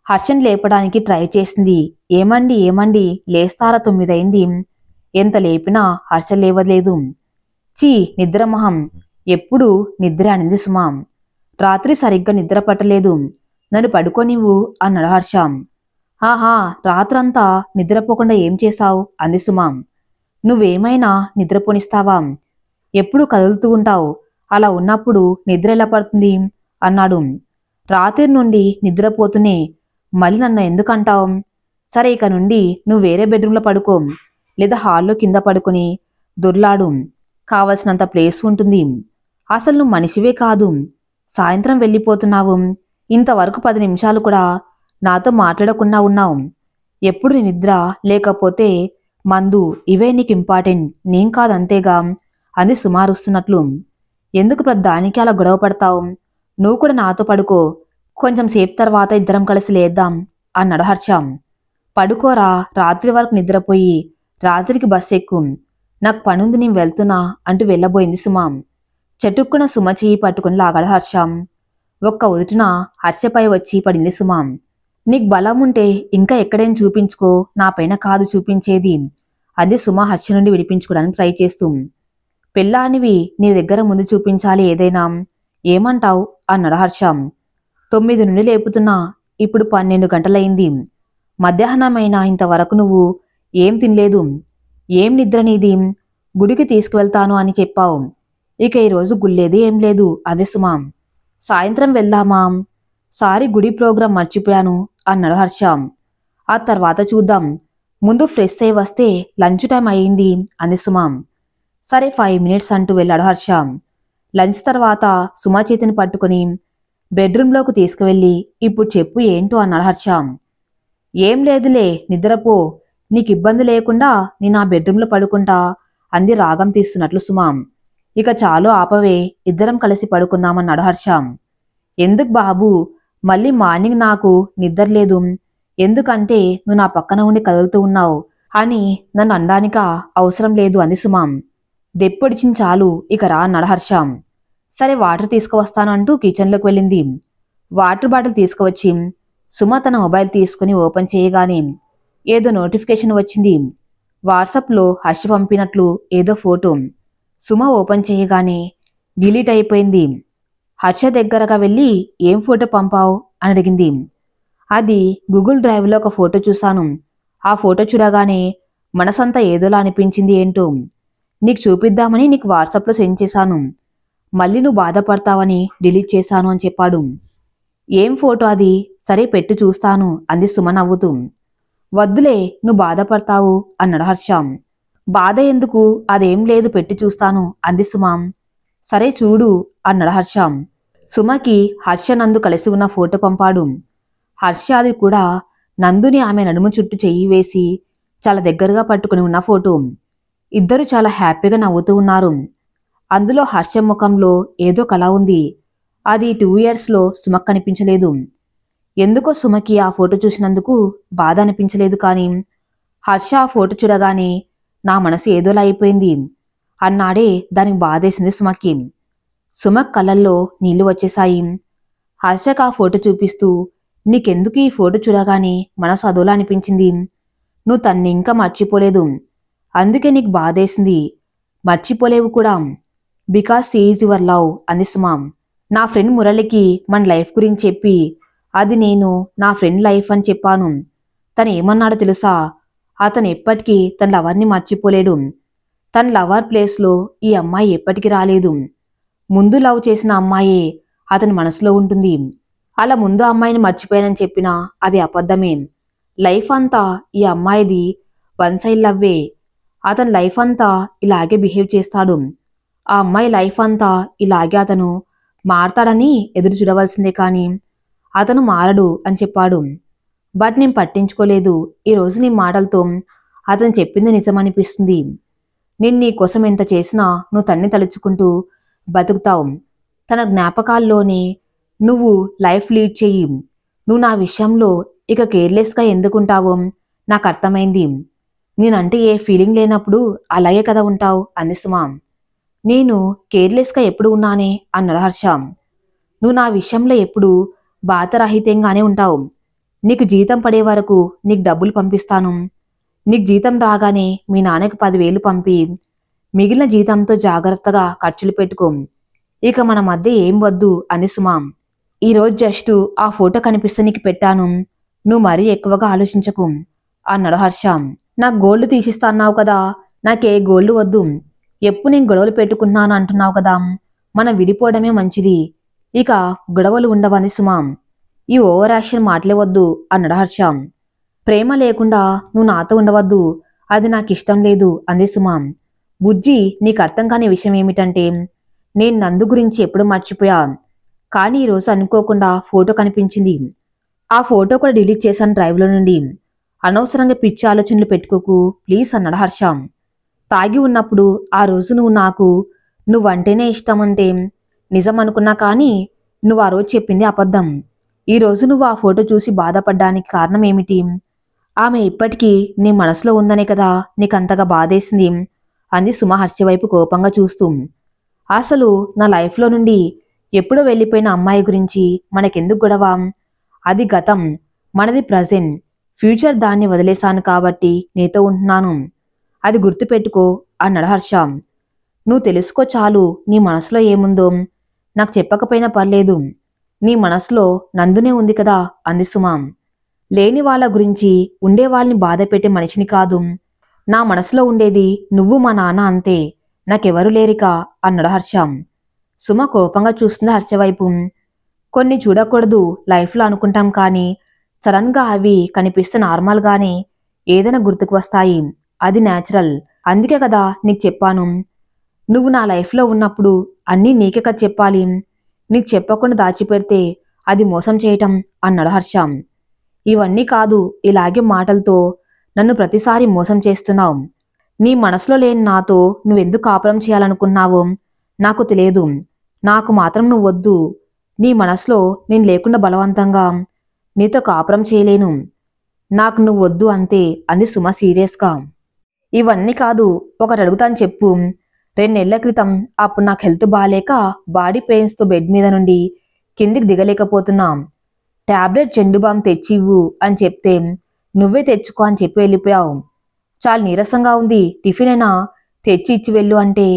హర్షని లేపడానికి ట్రై చేసింది. ఏమండి ఏమండి, లేస్తారా? 9 అయింది. ఎంత లేపినా హర్ష లేవలేదు. చీ, నిద్రమొహం, ఎప్పుడు నిద్ర అనింది సుమ. రాత్రి సరిగ్గా నిద్ర పట్టలేదు, నన్ను పడుకోనివ్వు అన్నాడు హర్ష. ఆహా, రాత్రంతా నిద్రపోకుండా ఏం చేశావు అంది సుమ. నువ్వేమైనా నిద్రపోనిస్తావా? ఎప్పుడు కదులుతూ ఉంటావు, అలా ఉన్నప్పుడు నిద్ర ఎలా పడుతుంది అన్నాడు. రాత్రి నుండి నిద్రపోతూనే మళ్ళీ నన్ను ఎందుకంటావు? సరే, ఇక నుండి నువ్వు వేరే బెడ్రూమ్లో పడుకో, లేదా హాల్లో కింద పడుకుని దొర్లాడు. కావలసినంత ప్లేస్ ఉంటుంది. అసలు నువ్వు మనిషివే కాదు. సాయంత్రం వెళ్ళిపోతున్నావు, ఇంతవరకు 10 నిమిషాలు కూడా నాతో మాట్లాడకుండా ఉన్నావు. ఎప్పుడు నీ నిద్ర లేకపోతే మందు, ఇవే నీకు ఇంపార్టెంట్, నేం కాదంతేగా అంది సుమారుస్తున్నట్లు. ఎందుకు ప్రతిదానికి అలా గొడవ పడతావు? నువ్వు కూడా నాతో పడుకో, కొంచెం సేపు తర్వాత ఇద్దరం కలిసి లేద్దాం అన్నాడు హర్ష. పడుకోరా, రాత్రి వరకు నిద్రపోయి రాత్రికి బస్సు ఎక్కు, నాకు పనుంది, నేను వెళ్తున్నా అంటూ వెళ్ళబోయింది సుమ. చటుక్కున సుమ చెయ్యి పట్టుకుని లాగాడు హర్ష. ఒక్క ఉదుటిన హర్షపై వచ్చి పడింది సుమ. నీకు బలం ఉంటే ఇంకా ఎక్కడైనా చూపించుకో, నా పైన కాదు చూపించేది అంది సుమ హర్ష నుండి విడిపించుకోవడానికి ట్రై చేస్తూ. పెళ్ళానివి నీ దగ్గర ముందు చూపించాలి ఏదైనా, ఏమంటావు అన్నాడు హర్ష. 9 నుండి లేపుతున్నా, ఇప్పుడు 12 గంటలైంది. మధ్యాహ్నమైనా ఇంతవరకు నువ్వు ఏం తినలేదు. ఏం నిద్ర నీది? గుడికి తీసుకువెళ్తాను అని చెప్పావు, ఇక ఈరోజు గుళ్ళేది ఏం లేదు అంది సుమ. సాయంత్రం వెళ్దామా? సారీ, గుడి ప్రోగ్రాం మర్చిపోయాను అన్నాడు హర్ష. ఆ తర్వాత చూద్దాం, ముందు ఫ్రెష్ అయి వస్తే లంచ్ టైం అయింది అంది సుమ. సరే, 5 మినిట్స్ అంటూ వెళ్ళాడు హర్ష. లంచ్ తర్వాత సుమ చేతిని పట్టుకుని బెడ్రూమ్లోకి తీసుకువెళ్ళి ఇప్పుడు చెప్పు ఏంటో అన్నాడు హర్ష. ఏం లేదులే, నిద్రపో, నీకు ఇబ్బంది లేకుండా నేను ఆ బెడ్రూమ్లో పడుకుంటా అంది రాగం తీస్తున్నట్లు సుమ. ఇక చాలు ఆపవే, ఇద్దరం కలిసి పడుకుందామన్నాడు హర్ష. ఎందుకు బాబు, మళ్ళీ మార్నింగ్ నాకు నిద్ర లేదు, ఎందుకంటే నువ్వు నా పక్కన ఉండి కదులుతూ ఉన్నావు అని నన్ను అనడానిక అవసరం లేదు అంది సుమ. దెప్పొడిచింది చాలు, ఇక రా అన్నాడు హర్ష. సరే, వాటర్ తీసుకువస్తాను అంటూ కిచెన్లోకి వెళ్ళింది. వాటర్ బాటిల్ తీసుకువచ్చి సుమ తన మొబైల్ తీసుకుని ఓపెన్ చేయగానే ఏదో నోటిఫికేషన్ వచ్చింది. వాట్సాప్లో హర్ష పంపినట్లు ఏదో ఫోటో. సుమ ఓపెన్ చేయగానే డిలీట్ అయిపోయింది. హర్ష దగ్గరగా వెళ్ళి ఏం ఫోటో పంపావు అని అడిగింది. అది గూగుల్ డ్రైవ్లో ఒక ఫోటో చూశాను. ఆ ఫోటో చూడగానే మనసంతా ఏదోలా అనిపించింది. ఏంటో నీకు చూపిద్దామని నీకు వాట్సాప్లో సెండ్ చేశాను, మళ్ళీ నువ్వు బాధపడతావని డిలీట్ చేశాను అని చెప్పాడు. ఏం ఫోటో అది? సరే పెట్టు చూస్తాను అంది సుమ నవ్వుతూ. వద్దులే, నువ్వు బాధపడతావు అన్నాడు హర్ష. బాధ ఎందుకు, అదేం లేదు, పెట్టి చూస్తాను అంది సుమ. సరే చూడు అన్నాడు హర్ష. సుమకి హర్ష నందు కలిసి ఉన్న ఫోటో పంపాడు. హర్ష అది కూడా నందుని ఆమె నడుము చుట్టూ చెయ్యి వేసి చాలా దగ్గరగా పట్టుకుని ఉన్న ఫోటో. ఇద్దరు చాలా హ్యాపీగా నవ్వుతూ ఉన్నారు. అందులో హర్ష ముఖంలో ఏదో కళ ఉంది. అది 2 ఇయర్స్లో సుమకు కనిపించలేదు. ఎందుకో సుమకి ఆ ఫోటో చూసినందుకు బాధ అనిపించలేదు. కానీ హర్ష ఆ ఫోటో చూడగానే నా మనసు ఏదోలా అయిపోయింది అన్నాడే దానికి బాధేసింది సుమకి. సుమక్ కళ్ళల్లో నీళ్లు వచ్చేశాయి. హర్షకు ఆ ఫోటో చూపిస్తూ, నీకెందుకు ఈ ఫోటో చూడగానే మనసు అదోలా అనిపించింది? నువ్వు తన్ని ఇంకా మర్చిపోలేదు, అందుకే నీకు బాధేసింది. మర్చిపోలేవు కూడా. Because she is your love అంది సుమ. నా ఫ్రెండ్ మురళికి మన లైఫ్ గురించి చెప్పి, అది నేను నా ఫ్రెండ్ లైఫ్ అని చెప్పాను. తను ఏమన్నాడో తెలుసా? అతను ఎప్పటికీ తన లవర్ని మర్చిపోలేడు. తన లవర్ ప్లేస్లో ఈ అమ్మాయి ఎప్పటికీ రాలేదు. ముందు లవ్ చేసిన అమ్మాయే అతని మనసులో ఉంటుంది. అలా ముందు అమ్మాయిని మర్చిపోయానని చెప్పినా అది అబద్ధమే. లైఫ్ అంతా ఈ అమ్మాయిది వన్ సైడ్ లవ్వే. అతని లైఫ్ అంతా ఇలాగే బిహేవ్ చేస్తాడు. ఆ అమ్మాయి లైఫ్ అంతా ఇలాగే అతను మారతాడని ఎదురు చూడవలసిందే. కానీ అతను మారడు అని చెప్పాడు. బట్ నేను పట్టించుకోలేదు. ఈరోజు నీ మాటలతో అతను చెప్పింది నిజమనిపిస్తుంది. నేను నీ కోసం ఎంత చేసినా నువ్వు తన్ని తలుచుకుంటూ బతుకుతావు. తన జ్ఞాపకాల్లోనే నువ్వు లైఫ్ లీడ్ చెయ్యి. నువ్వు నా విషయంలో ఇక కేర్లెస్గా ఎందుకుంటావో నాకు అర్థమైంది. నేనంటే ఏ ఫీలింగ్ లేనప్పుడు అలాగే కదా ఉంటావు అంది సుమ. నేను కేర్లెస్గా ఎప్పుడు ఉన్నానే అన్నాడు హర్ష. నువ్వు నా విషయంలో ఎప్పుడు బాధరహితంగానే ఉంటావు. నీకు జీతం పడే వరకు నీకు డబ్బులు పంపిస్తాను. నీకు జీతం రాగానే మీ నాన్నకి 10,000 పంపి మిగిలిన జీతంతో జాగ్రత్తగా ఖర్చులు పెట్టుకో. ఇక మన మధ్య ఏం వద్దు అంది సుమ. ఈరోజు జస్ట్ ఆ ఫోటో కనిపిస్తే నీకు పెట్టాను. నువ్వు మరీ ఎక్కువగా ఆలోచించకు అన్నాడు హర్ష. నాకు గోల్డ్ తీసిస్తా అన్నావు కదా, నాకే గోల్డ్ వద్దు. ఎప్పుడు నేను గొడవలు పెట్టుకున్నాను అంటున్నావు కదా, మనం విడిపోవడమే మంచిది. ఇక గొడవలు ఉండవని సుమ. ఈ ఓవర్ యాక్షన్ మాటలే వద్దు అన్నాడు హర్ష. ప్రేమ లేకుండా నువ్వు నాతో ఉండవద్దు, అది నాకు ఇష్టం లేదు అంది సుమ. బుజ్జి, నీకు అర్థం కాని విషయం ఏమిటంటే, నేను నందు గురించి ఎప్పుడు మర్చిపోయా. కానీ ఈరోజు అనుకోకుండా ఫోటో కనిపించింది. ఆ ఫోటో కూడా డిలీట్ చేశాను డ్రైవ్లో నుండి. అనవసరంగా పిచ్చి ఆలోచనలు పెట్టుకోకు ప్లీజ్ అన్నాడు హర్ష. తాగి ఉన్నప్పుడు ఆ రోజు నువ్వంటేనే ఇష్టం అంటే నిజం అనుకున్నా. కానీ నువ్వు ఆ రోజు చెప్పింది అబద్ధం. ఈ రోజు నువ్వు ఆ ఫోటో చూసి బాధపడ్డానికి కారణం ఏమిటి? ఆమె ఇప్పటికీ నీ మనసులో ఉందనే కదా నీకంతగా బాధేసింది అంది సుమ హర్ష వైపు కోపంగా చూస్తూ. అసలు నా లైఫ్లో నుండి ఎప్పుడో వెళ్ళిపోయిన అమ్మాయి గురించి మనకెందుకు గొడవ? అది గతం, మనది ప్రజెంట్. ఫ్యూచర్ దాన్ని వదిలేశాను కాబట్టి నీతో ఉంటున్నాను. అది గుర్తుపెట్టుకో అన్నాడు హర్ష. నువ్వు తెలుసుకో చాలు నీ మనసులో ఏముందో. నాకు చెప్పకపోయినా పర్లేదు. నీ మనసులో నందునే ఉంది కదా అంది సుమ. లేని వాళ్ళ గురించి ఉండే వాళ్ళని బాధ పెట్టే మనిషిని కాదు. నా మనసులో ఉండేది నువ్వు మా నాన్న అంతే, నాకెవరు లేరిక అన్నాడు హర్ష. సుమ కోపంగా చూస్తుంది హర్ష వైపు. కొన్ని చూడకూడదు లైఫ్లో అనుకుంటాం, కానీ సడన్గా అవి కనిపిస్తే నార్మల్గానే ఏదైనా గుర్తుకు వస్తాయి. అది న్యాచురల్. అందుకే కదా నీకు చెప్పాను, నువ్వు నా లైఫ్లో ఉన్నప్పుడు అన్నీ నీకే కదా చెప్పాలి. నీకు చెప్పకుండా దాచిపెడితే అది మోసం చేయటం అన్నాడు హర్ష. ఇవన్నీ కాదు, ఇలాగే మాటలతో నన్ను ప్రతిసారి మోసం చేస్తున్నావు. నీ మనసులో లేని నాతో నువ్వెందుకు కాపురం చేయాలనుకున్నావో నాకు తెలియదు. నాకు మాత్రం నువ్వు వద్దు. నీ మనసులో నేను లేకుండా బలవంతంగా నీతో కాపురం చేయలేను. నాకు నువ్వు వద్దు అంతే అంది సుమ సీరియస్గా. ఇవన్నీ కాదు, ఒకటి అడుగుతాను చెప్పు. 2 నెలల క్రితం అప్పుడు నాకు హెల్త్ బాగాలేక బాడీ పెయిన్స్తో బెడ్ మీద నుండి కిందికి దిగలేకపోతున్నా. టాబ్లెట్ జెండు బామ్ తెచ్చి ఇవ్వు అని చెప్తే నువ్వే తెచ్చుకో అని చెప్పి వెళ్ళిపోయావు. చాలా నీరసంగా ఉంది, టిఫిన్ అయినా తెచ్చి ఇచ్చి వెళ్ళు అంటే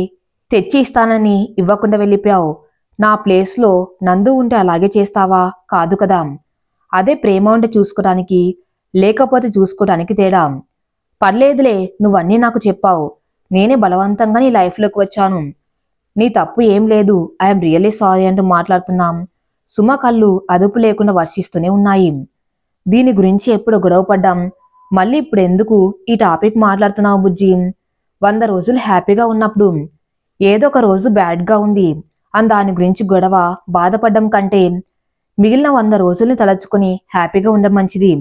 తెచ్చి ఇస్తానని ఇవ్వకుండా వెళ్ళిపోయావు. నా ప్లేస్లో నందు ఉంటే అలాగే చేస్తావా? కాదు కదా. అదే ప్రేమ ఉంటే చూసుకోవడానికి, లేకపోతే చూసుకోవడానికి తేడా. పర్లేదులే, నువ్వన్నీ నాకు చెప్పావు. నేనే బలవంతంగా నీ లైఫ్లోకి వచ్చాను. నీ తప్పు ఏం లేదు. ఐఎమ్ రియల్లీ సారీ అంటూ మాట్లాడుతున్నాం. సుమ కళ్ళు అదుపు లేకుండా వర్షిస్తూనే ఉన్నాయి. దీని గురించి ఎప్పుడు గొడవపడ్డాం, మళ్ళీ ఇప్పుడు ఎందుకు ఈ టాపిక్ మాట్లాడుతున్నావు బుజ్జి? 100 రోజులు హ్యాపీగా ఉన్నప్పుడు ఏదో ఒక రోజు బ్యాడ్గా ఉంది అని దాని గురించి గొడవ బాధపడ్డం కంటే మిగిలిన 100 రోజుల్ని తలచుకొని హ్యాపీగా ఉండడం మంచిది.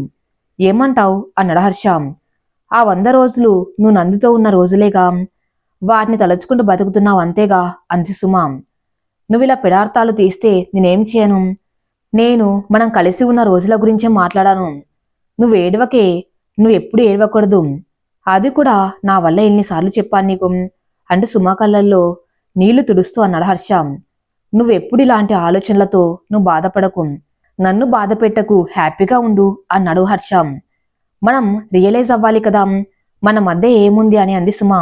ఏమంటావు అన్నాడు హర్ష. ఆ 100 రోజులు నువ్వు నందుతో ఉన్న రోజులేగా, వాటిని తలుచుకుంటూ బతుకుతున్నావు అంతేగా అంది సుమ. నువ్వు ఇలా పెడార్థాలు తీస్తే నేనేం చేయను? నేను మనం కలిసి ఉన్న రోజుల గురించే మాట్లాడాను. నువ్వు ఏడవకే, నువ్వు ఎప్పుడు ఏడవకూడదు. అది కూడా నా వల్ల ఎన్నిసార్లు చెప్పాను నీకు అంటూ సుమ కళ్ళల్లో నీళ్లు తుడుస్తూ అన్నాడు హర్ష. నువ్వెప్పుడు ఇలాంటి ఆలోచనలతో నువ్వు బాధపడకు, నన్ను బాధ పెట్టకు, హ్యాపీగా ఉండు అన్నాడు హర్ష. మనం రియలైజ్ అవ్వాలి కదా మన మధ్య ఏముంది అని అంది సుమ.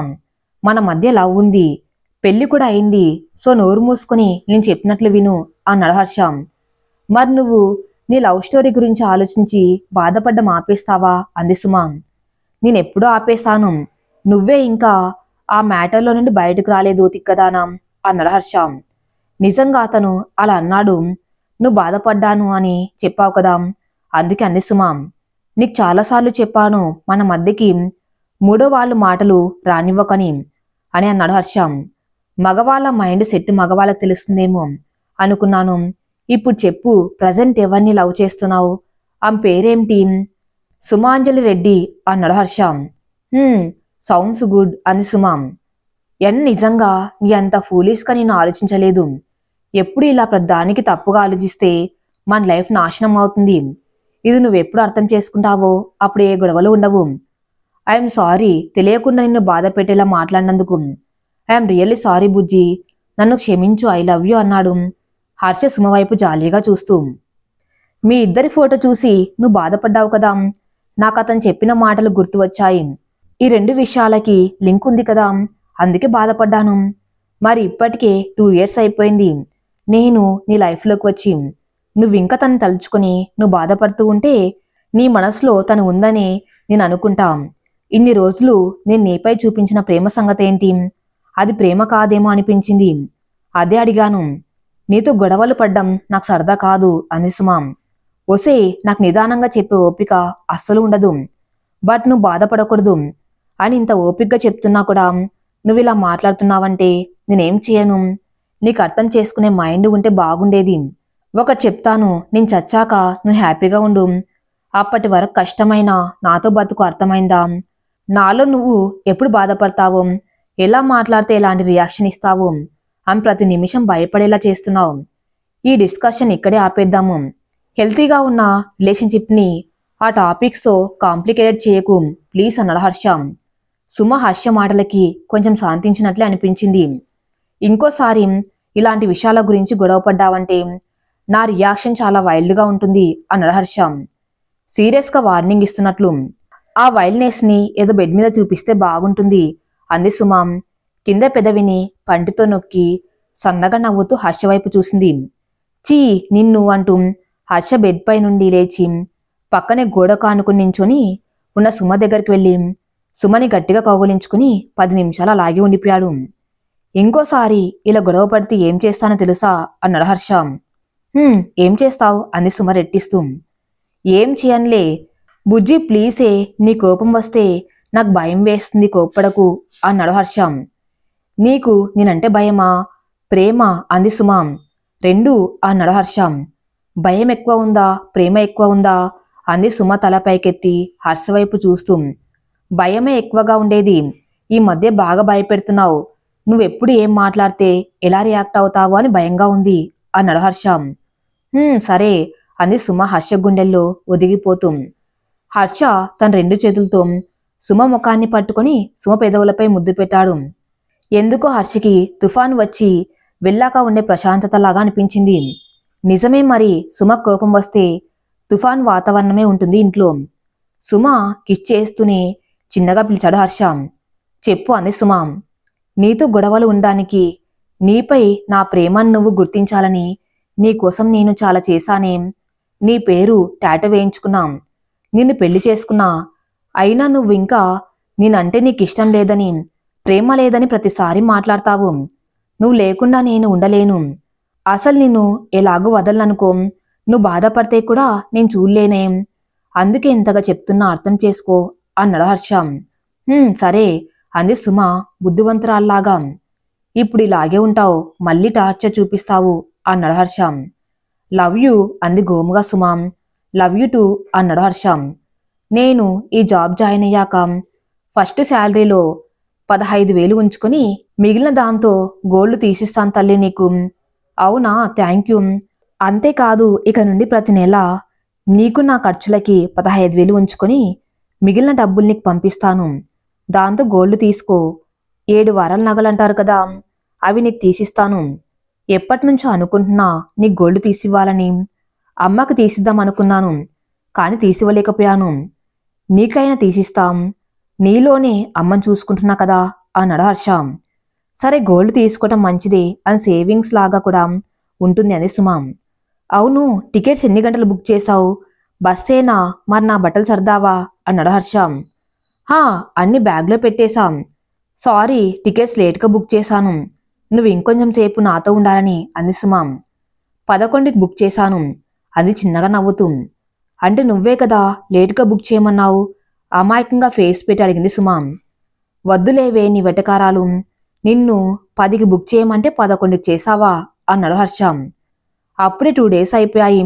మన మధ్య లవ్ ఉంది, పెళ్లి కూడా అయింది, సో నోరు మూసుకొని నేను చెప్పినట్లు విను అన్నాడు హర్ష. మరి నువ్వు నీ లవ్ స్టోరీ గురించి ఆలోచించి బాధపడ్డం ఆపేస్తావా అంది సుమ. నేనెప్పుడూ ఆపేశాను, నువ్వే ఇంకా ఆ మ్యాటర్లో నుండి బయటకు రాలేదు తిక్కదానా అన్నాడు హర్ష. నిజంగా అతను అలా అన్నాడు, నువ్వు బాధపడ్డాను అని చెప్పావు కదా, అందుకే అంది సుమ. నీకు చాలాసార్లు చెప్పాను మన మధ్యకి మూడో వాళ్ళు మాటలు రానివ్వకని అని అన్నాడు హర్ష. మగవాళ్ళ మైండ్ సెట్ మగవాళ్ళకి తెలుస్తుందేమో అనుకున్నాను. ఇప్పుడు చెప్పు, ప్రజెంట్ ఎవరిని లవ్ చేస్తున్నావు, ఆమె పేరేంటి? సుమాంజలి రెడ్డి అన్నాడు హర్ష. సౌండ్స్ గుడ్ అంది సుమ. నిజంగా నీ అంత ఫూలిష్గా నేను ఆలోచించలేదు. ఎప్పుడు ఇలా ప్రధానికి తప్పుగా ఆలోచిస్తే మన లైఫ్ నాశనం అవుతుంది. ఇది నువ్వెప్పుడు అర్థం చేసుకుంటావో అప్పుడు ఏ గొడవలు ఉండవు. ఐఎమ్ సారీ, తెలియకుండా నిన్ను బాధ పెట్టేలా మాట్లాడినందుకు. ఐఎమ్ రియల్లీ సారీ బుజ్జి, నన్ను క్షమించు, ఐ లవ్ యూ అన్నాడు హర్ష సుమ వైపు జాలీగా చూస్తూ. మీ ఇద్దరి ఫోటో చూసి నువ్వు బాధపడ్డావు కదా, నాకు అతను చెప్పిన మాటలు గుర్తు వచ్చాయి. ఈ రెండు విషయాలకి లింక్ ఉంది కదా, అందుకే బాధపడ్డాను. మరి ఇప్పటికే 2 years అయిపోయింది నేను నీ లైఫ్లోకి వచ్చి. నువ్వింకా తను తలుచుకొని నువ్వు బాధపడుతూ ఉంటే నీ మనసులో తను ఉందనే నేను అనుకుంటా. ఇన్ని రోజులు నేను నీపై చూపించిన ప్రేమ సంగతి ఏంటి? అది ప్రేమ కాదేమో అనిపించింది, అదే అడిగాను. నీతో గొడవలు పడ్డం నాకు సరదా కాదు అంది సుమ. ఒసే, నాకు నిదానంగా చెప్పే ఓపిక అస్సలు ఉండదు, బట్ నువ్వు బాధపడకూడదు అని ఇంత ఓపికగా చెప్తున్నా కూడా నువ్వు ఇలా మాట్లాడుతున్నావంటే నేనేం చేయను? నీకు అర్థం చేసుకునే మైండ్ ఉంటే బాగుండేది. ఒకటి చెప్తాను, నేను చచ్చాక నువ్వు హ్యాపీగా ఉండు. అప్పటి వరకు కష్టమైనా నాతో బతుకు, అర్థమైందా? నాలో నువ్వు ఎప్పుడు బాధపడతావో, ఎలా మాట్లాడితే ఎలాంటి రియాక్షన్ ఇస్తావో అని ప్రతి నిమిషం భయపడేలా చేస్తున్నావు. ఈ డిస్కషన్ ఇక్కడే ఆపేద్దాము. హెల్తీగా ఉన్న రిలేషన్షిప్ని ఆ టాపిక్స్తో కాంప్లికేటెడ్ చేయకు ప్లీజ్ అన్నాడు హర్ష. సుమ హర్ష మాటలకి కొంచెం శాంతించినట్లే అనిపించింది. ఇంకోసారి ఇలాంటి విషయాల గురించి గొడవపడ్డావంటే నా రియాక్షన్ చాలా వైల్డ్గా ఉంటుంది అన్నాడు హర్ష సీరియస్గా వార్నింగ్ ఇస్తున్నట్లు. ఆ వైల్డ్నెస్ని ఏదో బెడ్ మీద చూపిస్తే బాగుంటుంది అంది సుమ. కింద పెదవిని పంటితో నొక్కి సన్నగా నవ్వుతూ హర్ష వైపు చూసింది. చీ నిన్ను అంటూ హర్ష బెడ్ పై నుండి లేచి పక్కనే గోడ కానుకుని నించొని ఉన్న సుమ దగ్గరికి వెళ్ళి సుమని గట్టిగా కౌగులించుకుని 10 నిమిషాలు అలాగే ఉండిపోయాడు. ఇంకోసారి ఇలా గొడవ పడితే ఏం చేస్తానో తెలుసా అన్నాడు హర్ష. ఏం చేస్తావు అంది సుమ రెట్టిస్తూ. ఏం చేయనులే బుజ్జి, ప్లీజే, నీ కోపం వస్తే నాకు భయం వేస్తుంది, కోప్పడకు అన్నాడు హర్ష. నీకు నేనంటే భయమా, ప్రేమ అంది సుమ. 2 అన్నాడు హర్ష. భయం ఎక్కువ ఉందా, ప్రేమ ఎక్కువ ఉందా అంది సుమ తల పైకెత్తి హర్ష వైపు చూస్తూ. భయమే ఎక్కువగా ఉండేది, ఈ మధ్య బాగా భయపెడుతున్నావు. నువ్వెప్పుడు ఏం మాట్లాడితే ఎలా రియాక్ట్ అవుతావు అని భయంగా ఉంది అన్నాడు హర్ష. సరే అంది సుమ హర్ష గుండెల్లో ఒదిగిపోతూ. హర్ష తన 2 చేతులతో సుమ ముఖాన్ని పట్టుకొని సుమ పెదవులపై ముద్దు పెట్టాడు. ఎందుకో హర్షకి తుఫాన్ వచ్చి వెళ్ళాక ఉండే ప్రశాంతతలాగా అనిపించింది. నిజమే, మరి సుమ కోపం వస్తే తుఫాన్ వాతావరణమే ఉంటుంది ఇంట్లో. సుమ కిస్ చేస్తూనే చిన్నగా పిలిచాడు హర్ష. చెప్పు అంది సుమ. నీతో గొడవలు ఉండడానికి, నీపై నా ప్రేమను నువ్వు గుర్తించాలని నీకోసం నేను చాలా చేశానే. నీ పేరు టాటూ వేయించుకున్నాం, నిన్ను పెళ్లి చేసుకున్నా. అయినా నువ్వు ఇంకా నేనంటే నీకు ఇష్టం లేదని, ప్రేమ లేదని ప్రతిసారి మాట్లాడతావు. నువ్వు లేకుండా నేను ఉండలేను. అసలు నిన్ను ఎలాగూ వదలననుకో. నువ్వు బాధపడితే కూడా నేను చూడలేనే. అందుకే ఇంతగా చెప్తున్నా, అర్థం చేసుకో అన్నాడు హర్ష. సరే అంది సుమ బుద్ధివంతురాల్లాగా. ఇప్పుడు ఇలాగే ఉంటావు, మళ్ళీ టార్చర్ చూపిస్తావు అన్నాడు హర్ష. లవ్ యూ అంది గోముగా సుమ. లవ్ యూ టూ అన్నాడు హర్ష. నేను ఈ జాబ్ జాయిన్ అయ్యాక ఫస్ట్ శాలరీలో 15,000 ఉంచుకొని మిగిలిన దాంతో గోల్డ్ తీసిస్తాను తల్లి నీకు. అవునా, థ్యాంక్ యూ. అంతేకాదు ఇక నుండి ప్రతి నెల నీకు నా ఖర్చులకి 15,000 ఉంచుకొని మిగిలిన డబ్బులు నీకు పంపిస్తాను. దాంతో గోల్డ్ తీసుకో. 7 వారాల నగలంటారు కదా, అవి నీకు తీసిస్తాను. ఎప్పటినుంచో అనుకుంటున్నా నీకు గోల్డ్ తీసివ్వాలని. అమ్మకి తీసిద్దాం అనుకున్నాను, కాని తీసివ్వలేకపోయాను. నీకైనా తీసిస్తాం. నీలోనే అమ్మని చూసుకుంటున్నా కదా అన్నాడు హర్ష. సరే గోల్డ్ తీసుకోవటం మంచిదే అని సేవింగ్స్ లాగా కూడా ఉంటుంది అంది సుమ. అవును, టికెట్స్ ఎన్ని గంటలు బుక్ చేశావు? బస్సేనా? మరి నా బట్టలు సర్దావా అన్నాడు హర్ష. హా, అన్ని బ్యాగ్లో పెట్టేశాం. సారీ, టికెట్స్ లేట్గా బుక్ చేశాను. నువ్వు ఇంకొంచెం సేపు నాతో ఉండాలని అంది సుమ. 11కి బుక్ చేశాను అది చిన్నగా నవ్వుతూ. అంటే నువ్వే కదా లేటుగా బుక్ చేయమన్నావు అమాయకంగా ఫేస్ పెట్టి అడిగింది సుమ. వద్దులేవే నీ వెటకారాలు. నిన్ను 10కి బుక్ చేయమంటే 11కి చేశావా అన్నాడు హర్ష. అప్పుడే 2 డేస్ అయిపోయాయి.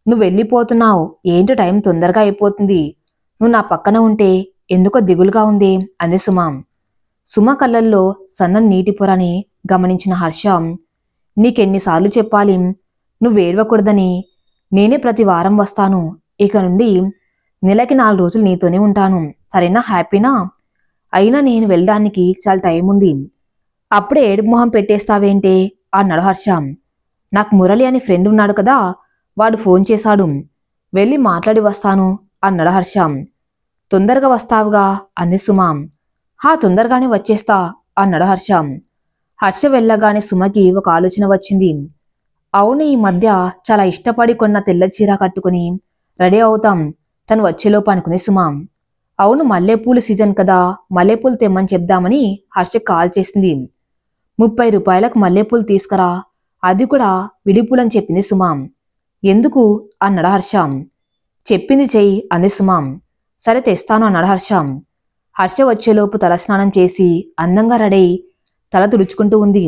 నువ్వు వెళ్ళిపోతున్నావు. ఏంటో టైం తొందరగా అయిపోతుంది. నువ్వు నా పక్కన ఉంటే ఎందుకో దిగులుగా ఉంది అంది సుమ. సుమ కళ్ళల్లో సన్న నీటి పొరని గమనించిన హర్ష, నీకెన్నిసార్లు చెప్పాలి నువ్వేడవకూడదని? నేనే ప్రతి వారం వస్తాను. ఇక నుండి నెలకి 4 రోజులు నీతోనే ఉంటాను. సరేనా? హ్యాపీనా? అయినా నేను వెళ్ళడానికి చాలా టైం ఉంది. అప్పుడే ఏడుపు మొహం పెట్టేస్తావేంటే అన్నాడు హర్ష. నాకు మురళి అని ఫ్రెండ్ ఉన్నాడు కదా, వాడు ఫోన్ చేశాడు. వెళ్ళి మాట్లాడి వస్తాను అన్నాడు హర్ష. తొందరగా వస్తావుగా అంది సుమ. హా, తొందరగానే వచ్చేస్తా అన్నాడు హర్ష. హర్ష వెళ్ళగానే సుమకి ఒక ఆలోచన వచ్చింది. అవును, ఈ మధ్య చాలా ఇష్టపడి కొన్న తెల్ల చీర కట్టుకుని రెడీ అవుతాం తను వచ్చేలోపు అనుకుంది సుమ. అవును, మల్లెపూలు సీజన్ కదా, మల్లెపూలు తెమ్మని చెప్దామని హర్షకి కాల్ చేసింది. 30 రూపాయలకు మల్లెపూలు తీసుకురా, అది కూడా విడిపూలని చెప్పింది సుమ. ఎందుకు అన్నాడు హర్ష. చెప్పింది చెయ్యి అంది సుమ. సరే తెస్తాను అన్నాడు హర్ష. హర్ష వచ్చేలోపు తలస్నానం చేసి అందంగా రెడీ తల తుడుచుకుంటూ ఉంది.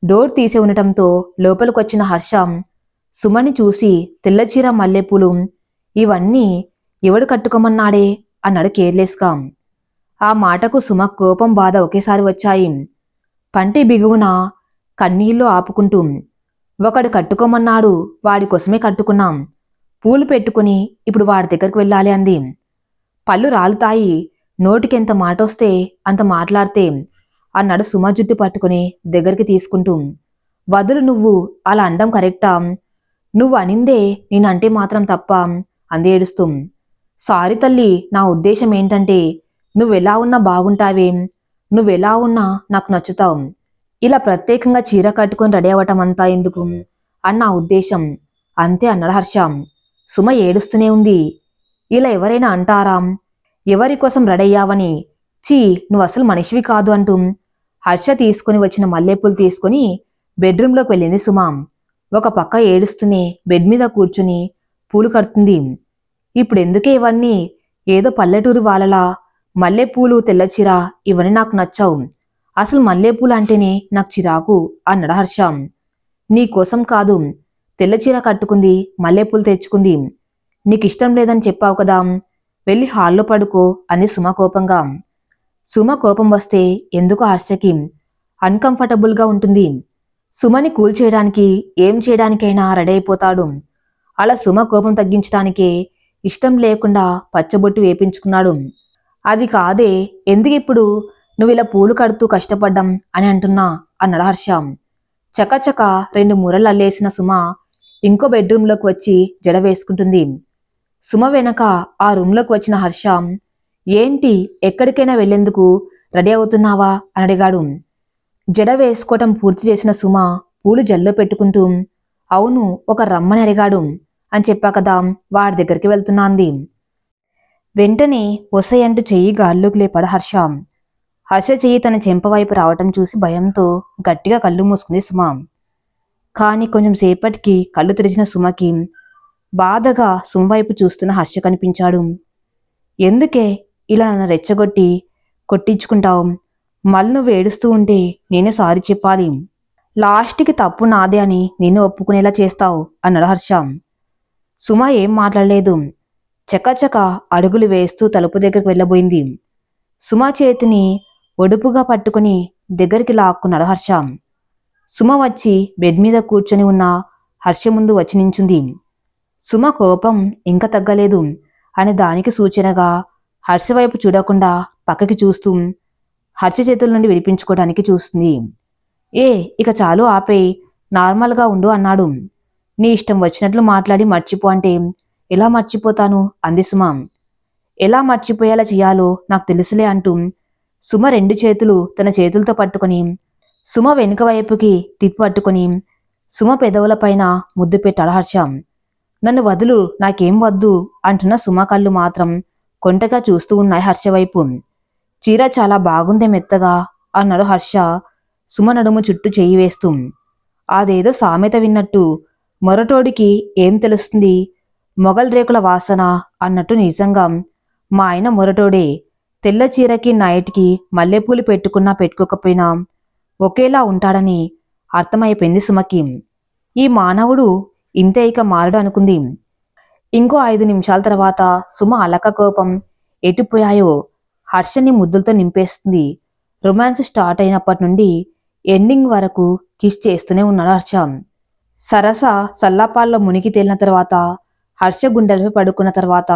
డోర్ తీసి ఉండటంతో లోపలికొచ్చిన హర్ష సుమని చూసి తెల్లచీర మల్లెపూలు ఇవన్నీ ఎవడు కట్టుకోమన్నాడే అన్నాడు కేర్లెస్గా. ఆ మాటకు సుమ కోపం బాధ ఒకేసారి వచ్చాయి. పంటి బిగువున కన్నీళ్లు ఆపుకుంటూ, ఒకడు కట్టుకోమన్నాడు, వాడి కోసమే కట్టుకున్నాం. పూలు పెట్టుకుని ఇప్పుడు వాడి దగ్గరికి వెళ్ళాలి అంది. పళ్ళు రాలుతాయి, నోటికెంత మాటొస్తే అంత మాట్లాడితే అన్నాడు సుమ జుట్టు పట్టుకుని దగ్గరికి తీసుకుంటూ. వదులు, నువ్వు అలా అండం కరెక్టా? నువ్వు అనిందే నేనంటే మాత్రం తప్ప అంది ఏడుస్తూ. సారీ తల్లి, నా ఉద్దేశం ఏంటంటే నువ్వెలా ఉన్నా బాగుంటావేం, నువ్వెలా ఉన్నా నాకు నచ్చుతావు. ఇలా ప్రత్యేకంగా చీర కట్టుకుని రెడీ అవ్వటం అంతా ఎందుకు అన్న ఉద్దేశం అంతే అన్నాడు హర్ష. సుమ ఏడుస్తూనే ఉంది. ఇలా ఎవరైనా అంటారా ఎవరి కోసం రెడీ అయ్యావని? చీ, నువ్వు అసలు మనిషివి కాదు అంటూ హర్ష తీసుకుని వచ్చిన మల్లెపూలు తీసుకుని బెడ్రూంలోకి వెళ్ళింది సుమ. ఒక పక్క ఏడుస్తూనే బెడ్ మీద కూర్చుని పూలు కడుతుంది. ఇప్పుడెందుకే ఇవన్నీ? ఏదో పల్లెటూరు వాళ్ళలా మల్లెపూలు తెల్లచీర ఇవన్నీ నాకు నచ్చావు. అసలు మల్లెపూలు అంటేనే నాకు చిరాకు అన్నాడు హర్ష. నీకోసం కాదు తెల్లచీర కట్టుకుంది, మల్లెపూలు తెచ్చుకుంది. నీకిష్టం లేదని చెప్పావు కదా, వెళ్ళి హాల్లో పడుకో అంది సుమ కోపంగా. సుమ కోపం వస్తే ఎందుకో హర్షకి అన్కంఫర్టబుల్గా ఉంటుంది. సుమని కూల్ చేయడానికి ఏం చేయడానికైనా రెడీ అయిపోతాడు. అలా సుమ కోపం తగ్గించడానికే ఇష్టం లేకుండా పచ్చబొట్టు వేపించుకున్నాడు. అది కాదే, ఎందుకిప్పుడు నువ్వు ఇలా పూలు కడుతూ కష్టపడ్డం అని అంటున్నా అన్నాడు హర్ష. చకచక 2 మూరలు అల్లేసిన సుమ ఇంకో బెడ్రూంలోకి వచ్చి జడ వేసుకుంటుంది. సుమ వెనక ఆ రూంలోకి వచ్చిన హర్ష, ఏంటి ఎక్కడికైనా వెళ్లేందుకు రెడీ అవుతున్నావా అని అడిగాడు. జడ వేసుకోవటం పూర్తి చేసిన సుమ పూలు జల్లో పెట్టుకుంటూ, అవును, ఒక రమ్మని అడిగాడు అని చెప్పా కదా, వాడి దగ్గరికి వెళ్తున్నా అంది. వెంటనే ఒసయంటూ చెయ్యి గాల్లోకి లేపాడు హర్ష. హర్ష చెయ్యి తన చెంపవైపు రావటం చూసి భయంతో గట్టిగా కళ్ళు మూసుకుంది సుమ. కాని కొంచెం సేపటికి కళ్ళు తెరిచిన సుమకి బాధగా సుమ వైపు చూస్తున్న హర్ష కనిపించాడు. ఎందుకే ఇలా నన్ను రెచ్చగొట్టి కొట్టించుకుంటావు? మళ్ళీ నువ్వు ఏడుస్తూ ఉంటే నేనే సారీ చెప్పాలి. లాస్ట్కి తప్పు నాదే అని నిన్ను ఒప్పుకునేలా చేస్తావు అన్నాడు హర్ష. సుమ ఏం మాట్లాడలేదు. చకచక అడుగులు వేస్తూ తలుపు దగ్గరికి వెళ్ళబోయింది. సుమ చేతిని ఒడుపుగా పట్టుకుని దగ్గరికి లాక్కున్నాడు హర్ష. సుమ వచ్చి బెడ్ మీద కూర్చొని ఉన్న హర్ష ముందు వచ్చి నించుంది. సుమ కోపం ఇంకా తగ్గలేదు అని దానికి సూచనగా హర్ష వైపు చూడకుండా పక్కకి చూస్తూ హర్ష చేతుల నుండి విడిపించుకోవడానికి చూస్తుంది. ఏ ఇక చాలు ఆపే, నార్మల్గా ఉండు అన్నాడు. నీ ఇష్టం వచ్చినట్లు మాట్లాడి మర్చిపో అంటే ఎలా మర్చిపోతాను అంది సుమ. ఎలా మర్చిపోయేలా చేయాలో నాకు తెలుసులే అంటూ సుమ 2 చేతులు తన చేతులతో పట్టుకొని సుమ వెనుక వైపుకి తిప్పి పట్టుకొని సుమ పెదవులపైన ముద్దు పెట్టాడు హర్ష. నన్ను వదులు, నాకేం వద్దు అంటున్న సుమ కళ్ళు మాత్రం కొంటగా చూస్తూ ఉన్నాయి హర్ష వైపు. చీర చాలా బాగుందే మెత్తగా అన్నాడు హర్ష సుమ నడుము చుట్టూ చెయ్యి వేస్తూ. అదేదో సామెత విన్నట్టు మొరటోడికి ఏం తెలుస్తుంది, మొగల్ రేకుల వాసన అన్నట్టు నిజంగా మా ఆయన మొరటోడే. తెల్ల చీరకి నైట్కి మల్లెపూలు పెట్టుకున్నా పెట్టుకోకపోయినా ఒకేలా ఉంటాడని అర్థమైపోయింది సుమకి. ఈ మానవుడు ఇంతే ఇక మారడు అనుకుంది. ఇంకో 5 నిమిషాల తర్వాత సుమ అలక కోపం ఎటుపోయాయో హర్షని ముద్దులతో నింపేస్తుంది. రొమాన్స్ స్టార్ట్ అయినప్పటి నుండి ఎండింగ్ వరకు కిస్ చేస్తూనే ఉన్నాడు హర్ష. సరస సల్లాపాల్లో మునిగి తేలిన తర్వాత హర్ష గుండెలపై పడుకున్న తర్వాత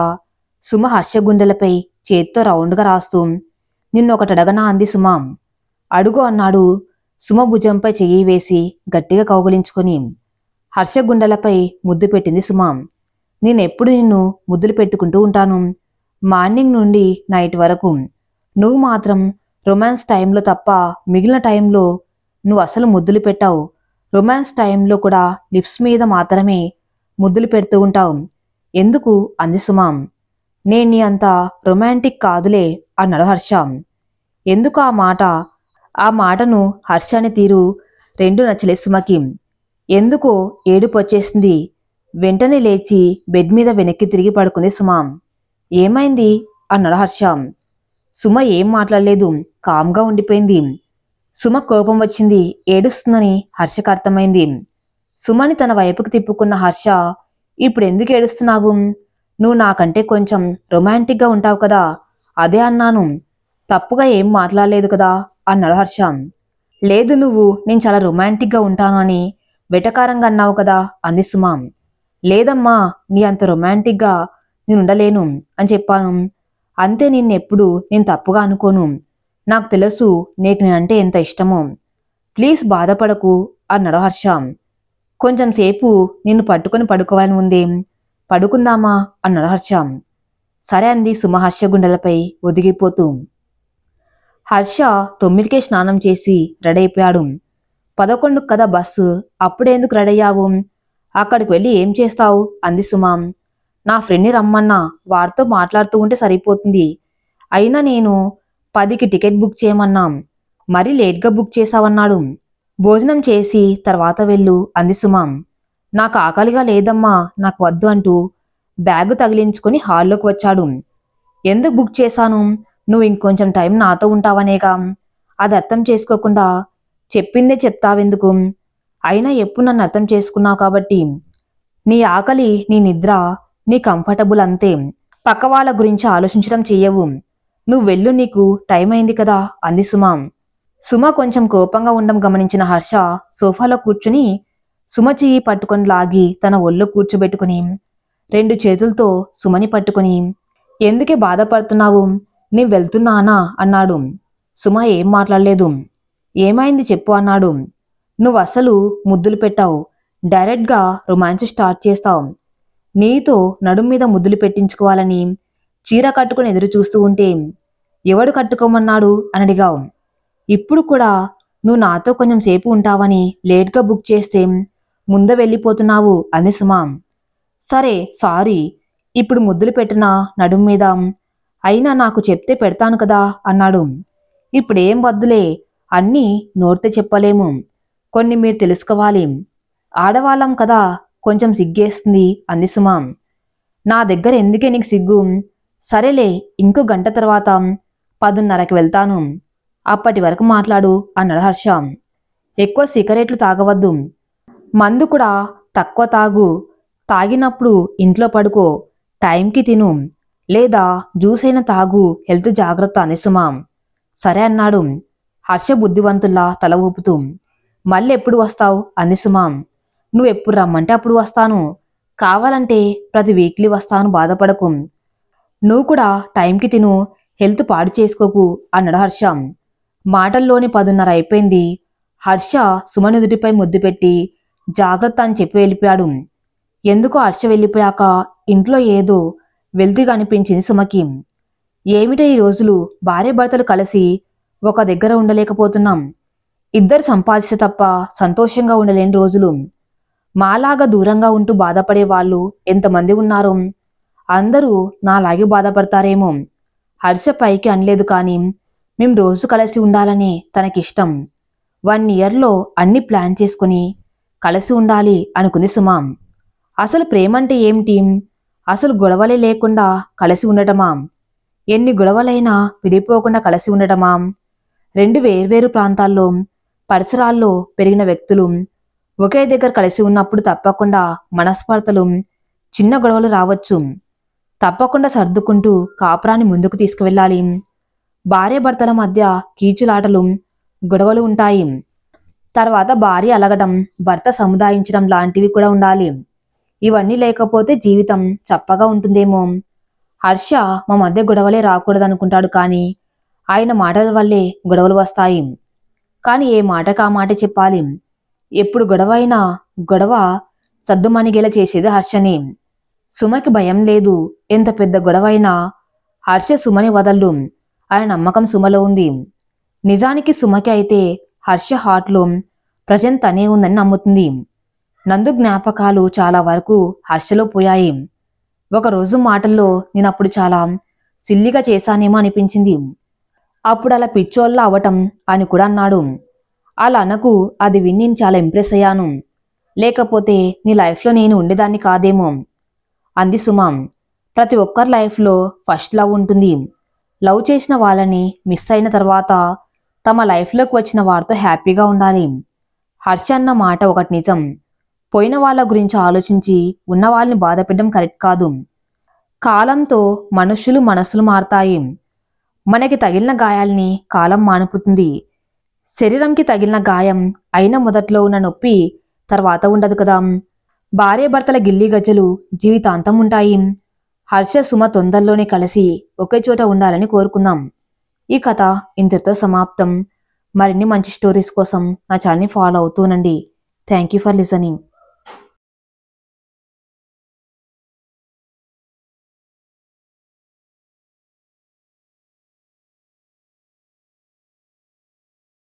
సుమ హర్ష గుండెలపై చేత్తో రౌండ్గా రాస్తూ నిన్నొకటడగనా అంది సుమ. అడుగు అన్నాడు సుమ భుజంపై చెయ్యి వేసి గట్టిగా కౌగిలించుకొని. హర్ష గుండెలపై ముద్దు పెట్టింది సుమ. నేనెప్పుడు నిన్ను ముద్దులు పెట్టుకుంటూ ఉంటాను, మార్నింగ్ నుండి నైట్ వరకు. నువ్వు మాత్రం రొమాన్స్ టైంలో తప్ప మిగిలిన టైంలో నువ్వు అసలు ముద్దులు పెట్టావు. రొమాన్స్ టైంలో కూడా లిప్స్ మీద మాత్రమే ముద్దులు పెడుతూ ఉంటావు. ఎందుకు అంది సుమ. నేను నీ అంత రొమాంటిక్ కాదులే అన్నాడు హర్ష. ఎందుకు ఆ మాట? ఆ మాటను హర్ష అని తీరు రెండు నచ్చలే సుమకి. ఎందుకో ఏడుపు వచ్చేసింది. వెంటనే లేచి బెడ్ మీద వెనక్కి తిరిగి పడుకుంది సుమ. ఏమైంది అన్నాడు హర్ష. సుమ ఏం మాట్లాడలేదు, కామ్గా ఉండిపోయింది. సుమ కోపం వచ్చింది, ఏడుస్తుందని హర్షకు అర్థమైంది. సుమని తన వైపుకు తిప్పుకున్న హర్ష, ఇప్పుడెందుకు ఏడుస్తున్నావు? నువ్వు నాకంటే కొంచెం రొమాంటిక్గా ఉంటావు కదా, అదే అన్నాను. తప్పుగా ఏం మాట్లాడలేదు కదా అన్నాడు హర్ష. లేదు, నువ్వు నేను చాలా రొమాంటిక్గా ఉంటాను అని వెటకారంగా అన్నావు కదా అంది సుమ. లేదమ్మా, నీ అంత రొమాంటిక్గా నేను ఉండలేను అని చెప్పాను. అంతే, నిన్నెప్పుడు నేను తప్పుగా అనుకోను. నాకు తెలుసు నీకు నేనంటే ఎంత ఇష్టమో. ప్లీజ్ బాధపడకు అన్నాడు హర్ష. కొంచెం సేపు నిన్ను పట్టుకొని పడుకోవాలని ఉంది, పడుకుందామా అన్నాడు హర్ష. సరే అంది సుమ హర్ష గుండెలపై ఒదిగిపోతూ. హర్ష 9కే స్నానం చేసి రెడీ అయిపోయాడు. 11 కదా బస్సు, అప్పుడేందుకు రెడీ అయ్యావు? అక్కడికి వెళ్ళి ఏం చేస్తావు అంది సుమ. నా ఫ్రెండ్ని రమ్మన్నా, వారితో మాట్లాడుతూ ఉంటే సరిపోతుంది. అయినా నేను 10కి టికెట్ బుక్ చేయమన్నాం, మరీ లేట్గా బుక్ చేశావన్నాడు. భోజనం చేసి తర్వాత వెళ్ళు అంది సుమ. నాకు ఆకలిగా లేదమ్మా, నాకు వద్దు అంటూ బ్యాగు తగిలించుకొని హాల్లోకి వచ్చాడు. ఎందుకు బుక్ చేశాను? నువ్వు ఇంకొంచెం టైం నాతో ఉంటావనేగా. అది అర్థం చేసుకోకుండా చెప్పిందే చెప్తావెందుకు? అయినా ఎప్పుడు నన్ను అర్థం చేసుకున్నావు కాబట్టి. నీ ఆకలి, నీ నిద్ర, నీ కంఫర్టబుల్ అంతే. పక్క వాళ్ళ గురించి ఆలోచించడం చెయ్యవు. నువ్వు వెళ్ళు, నీకు టైం అయింది కదా అంది సుమ. సుమ కొంచెం కోపంగా ఉండడం గమనించిన హర్ష సోఫాలో కూర్చుని సుమ చెయ్యి పట్టుకొని లాగి తన ఒళ్ళో కూర్చోబెట్టుకుని 2 చేతులతో సుమని పట్టుకుని, ఎందుకే బాధపడుతున్నావు, నేను వెళ్తున్నానా అన్నాడు. సుమ ఏం మాట్లాడలేదు. ఏమైంది చెప్పు అన్నాడు. నువ్వు అసలు ముద్దులు పెట్టావు, డైరెక్ట్గా రొమాన్స్ స్టార్ట్ చేస్తావు. నీతో నడుం మీద ముద్దులు పెట్టించుకోవాలని చీర కట్టుకుని ఎదురు చూస్తూ ఉంటే ఎవడు కట్టుకోమన్నాడు అని అడిగావు. ఇప్పుడు కూడా నువ్వు నాతో కొంచెం సేపు ఉంటావని లేట్గా బుక్ చేస్తే ముందే వెళ్ళిపోతున్నావు అంది సుమ. సరే సారీ, ఇప్పుడు ముద్దులు పెట్టినా నడుం మీద, అయినా నాకు చెప్తే పెడతాను కదా అన్నాడు. ఇప్పుడేం వద్దులే, అన్నీ నోటితో చెప్పలేము, కొన్ని మీరు తెలుసుకోవాలి. ఆడవాళ్ళం కదా, కొంచెం సిగ్గేస్తుంది అంది సుమ. నా దగ్గర ఎందుకే నీకు సిగ్గు? సరేలే, ఇంకో గంట తర్వాత 10:30కి వెళ్తాను, అప్పటి వరకు మాట్లాడు అన్నాడు హర్ష. ఎక్కువ సిగరెట్లు తాగవద్దు, మందు కూడా తక్కువ తాగు, తాగినప్పుడు ఇంట్లో పడుకో, టైంకి తిను, లేదా జ్యూస్ అయినా తాగు, హెల్త్ జాగ్రత్త అంది సుమ. సరే అన్నాడు హర్ష బుద్ధివంతుల్లా తల ఊపుతూ. మళ్ళీ ఎప్పుడు వస్తావు అంది సుమ. నువ్వు ఎప్పుడు రమ్మంటే అప్పుడు వస్తాను. కావాలంటే ప్రతి వీక్లీ వస్తాను, బాధపడకు. నువ్వు కూడా టైంకి తిను, హెల్త్ పాడు చేసుకోకు అన్నాడు హర్ష. మాటల్లోనే 10:30 అయిపోయింది. హర్ష సుమ నుదుటిపై ముద్దు పెట్టి జాగ్రత్త అని చెప్పి వెళ్ళిపోయాడు. ఎందుకో హర్ష వెళ్ళిపోయాక ఇంట్లో ఏదో వెల్తిగా అనిపించింది సుమకి. ఏమిటో ఈ రోజులు భార్యాభర్తలు కలిసి ఒక దగ్గర ఉండలేకపోతున్నాం. ఇద్దరు సంపాదిస్తే తప్ప సంతోషంగా ఉండలేని రోజులు. మాలాగా దూరంగా ఉంటూ బాధపడే వాళ్ళు ఎంతమంది ఉన్నారో. అందరూ నాలాగే బాధపడతారేమో. హర్ష పైకి అనలేదు, కానీ మేం రోజు కలిసి ఉండాలని తనకిష్టం. 1 ఇయర్లో అన్ని ప్లాన్ చేసుకుని కలిసి ఉండాలి అనుకుంది సుమ. అసలు ప్రేమంటే ఏమిటి? అసలు గొడవలే లేకుండా కలిసి ఉండటమా? ఎన్ని గొడవలైనా విడిపోకుండా కలిసి ఉండటమా? 2 వేర్వేరు ప్రాంతాల్లో, పరిసరాల్లో పెరిగిన వ్యక్తులు ఒకే దగ్గర కలిసి ఉన్నప్పుడు తప్పకుండా మనస్పర్ధలు, చిన్న గొడవలు రావచ్చు. తప్పకుండా సర్దుకుంటూ కాపురాన్ని ముందుకు తీసుకువెళ్ళాలి. భార్యాభర్తల మధ్య కీచులాటలు, గొడవలు ఉంటాయి. తర్వాత భార్య అలగడం, భర్త సముదాయించడం లాంటివి కూడా ఉండాలి. ఇవన్నీ లేకపోతే జీవితం చప్పగా ఉంటుందేమో. హర్ష మా మధ్య గొడవలే రాకూడదనుకుంటాడు, కానీ ఆయన మాటల వల్లే గొడవలు వస్తాయి. కానీ ఏ మాటకు ఆ మాట చెప్పాలి. ఎప్పుడు గొడవ అయినా గొడవ సద్దుమణిగేలా చేసేది హర్షని. సుమకి భయం లేదు. ఎంత పెద్ద గొడవైనా హర్ష సుమని వదల్లు. ఆయన నమ్మకం సుమలో ఉంది. నిజానికి సుమకి అయితే హర్ష హార్ట్లో ప్రజెంట్ తనే ఉందని నమ్ముతుంది. నందు జ్ఞాపకాలు చాలా వరకు హర్షలో పోయాయి. ఒకరోజు మాటల్లో నేనప్పుడు చాలా సిల్లిగా చేశానేమో అనిపించింది. అప్పుడు అలా పిచ్చోళ్ళ అవటం అని కూడా అన్నాడు. అలా అనకు, అది విని నేను చాలా ఇంప్రెస్ అయ్యాను. లేకపోతే నీ లైఫ్లో నేను ఉండేదాన్ని కాదేమో అంది సుమ. ప్రతి ఒక్కరి లైఫ్లో ఫస్ట్ లవ్ ఉంటుంది. లవ్ చేసిన వాళ్ళని మిస్ అయిన తర్వాత తమ లైఫ్లోకి వచ్చిన వారితో హ్యాపీగా ఉండాలి. హర్ష అన్న మాట ఒకటి నిజం. పోయిన వాళ్ళ గురించి ఆలోచించి ఉన్న వాళ్ళని బాధపెట్టడం కరెక్ట్ కాదు. కాలంతో మనుషులు మనసులు మారతాయి. మనకి తగిలిన గాయాల్ని కాలం మానుపుతుంది. శరీరంకి తగిలిన గాయం అయిన మొదట్లో ఉన్న నొప్పి తర్వాత ఉండదు కదా. భార్యాభర్తల గిల్లి గజ్జలు జీవితాంతం ఉంటాయి. హర్ష సుమ తొందరలోనే కలిసి ఒకే చోట ఉండాలని కోరుకుందాం. ఈ కథ ఇంతటితో సమాప్తం. మరిన్ని మంచి స్టోరీస్ కోసం నా ఛానల్ని ఫాలో అవుతూనండి. Thank you for listening.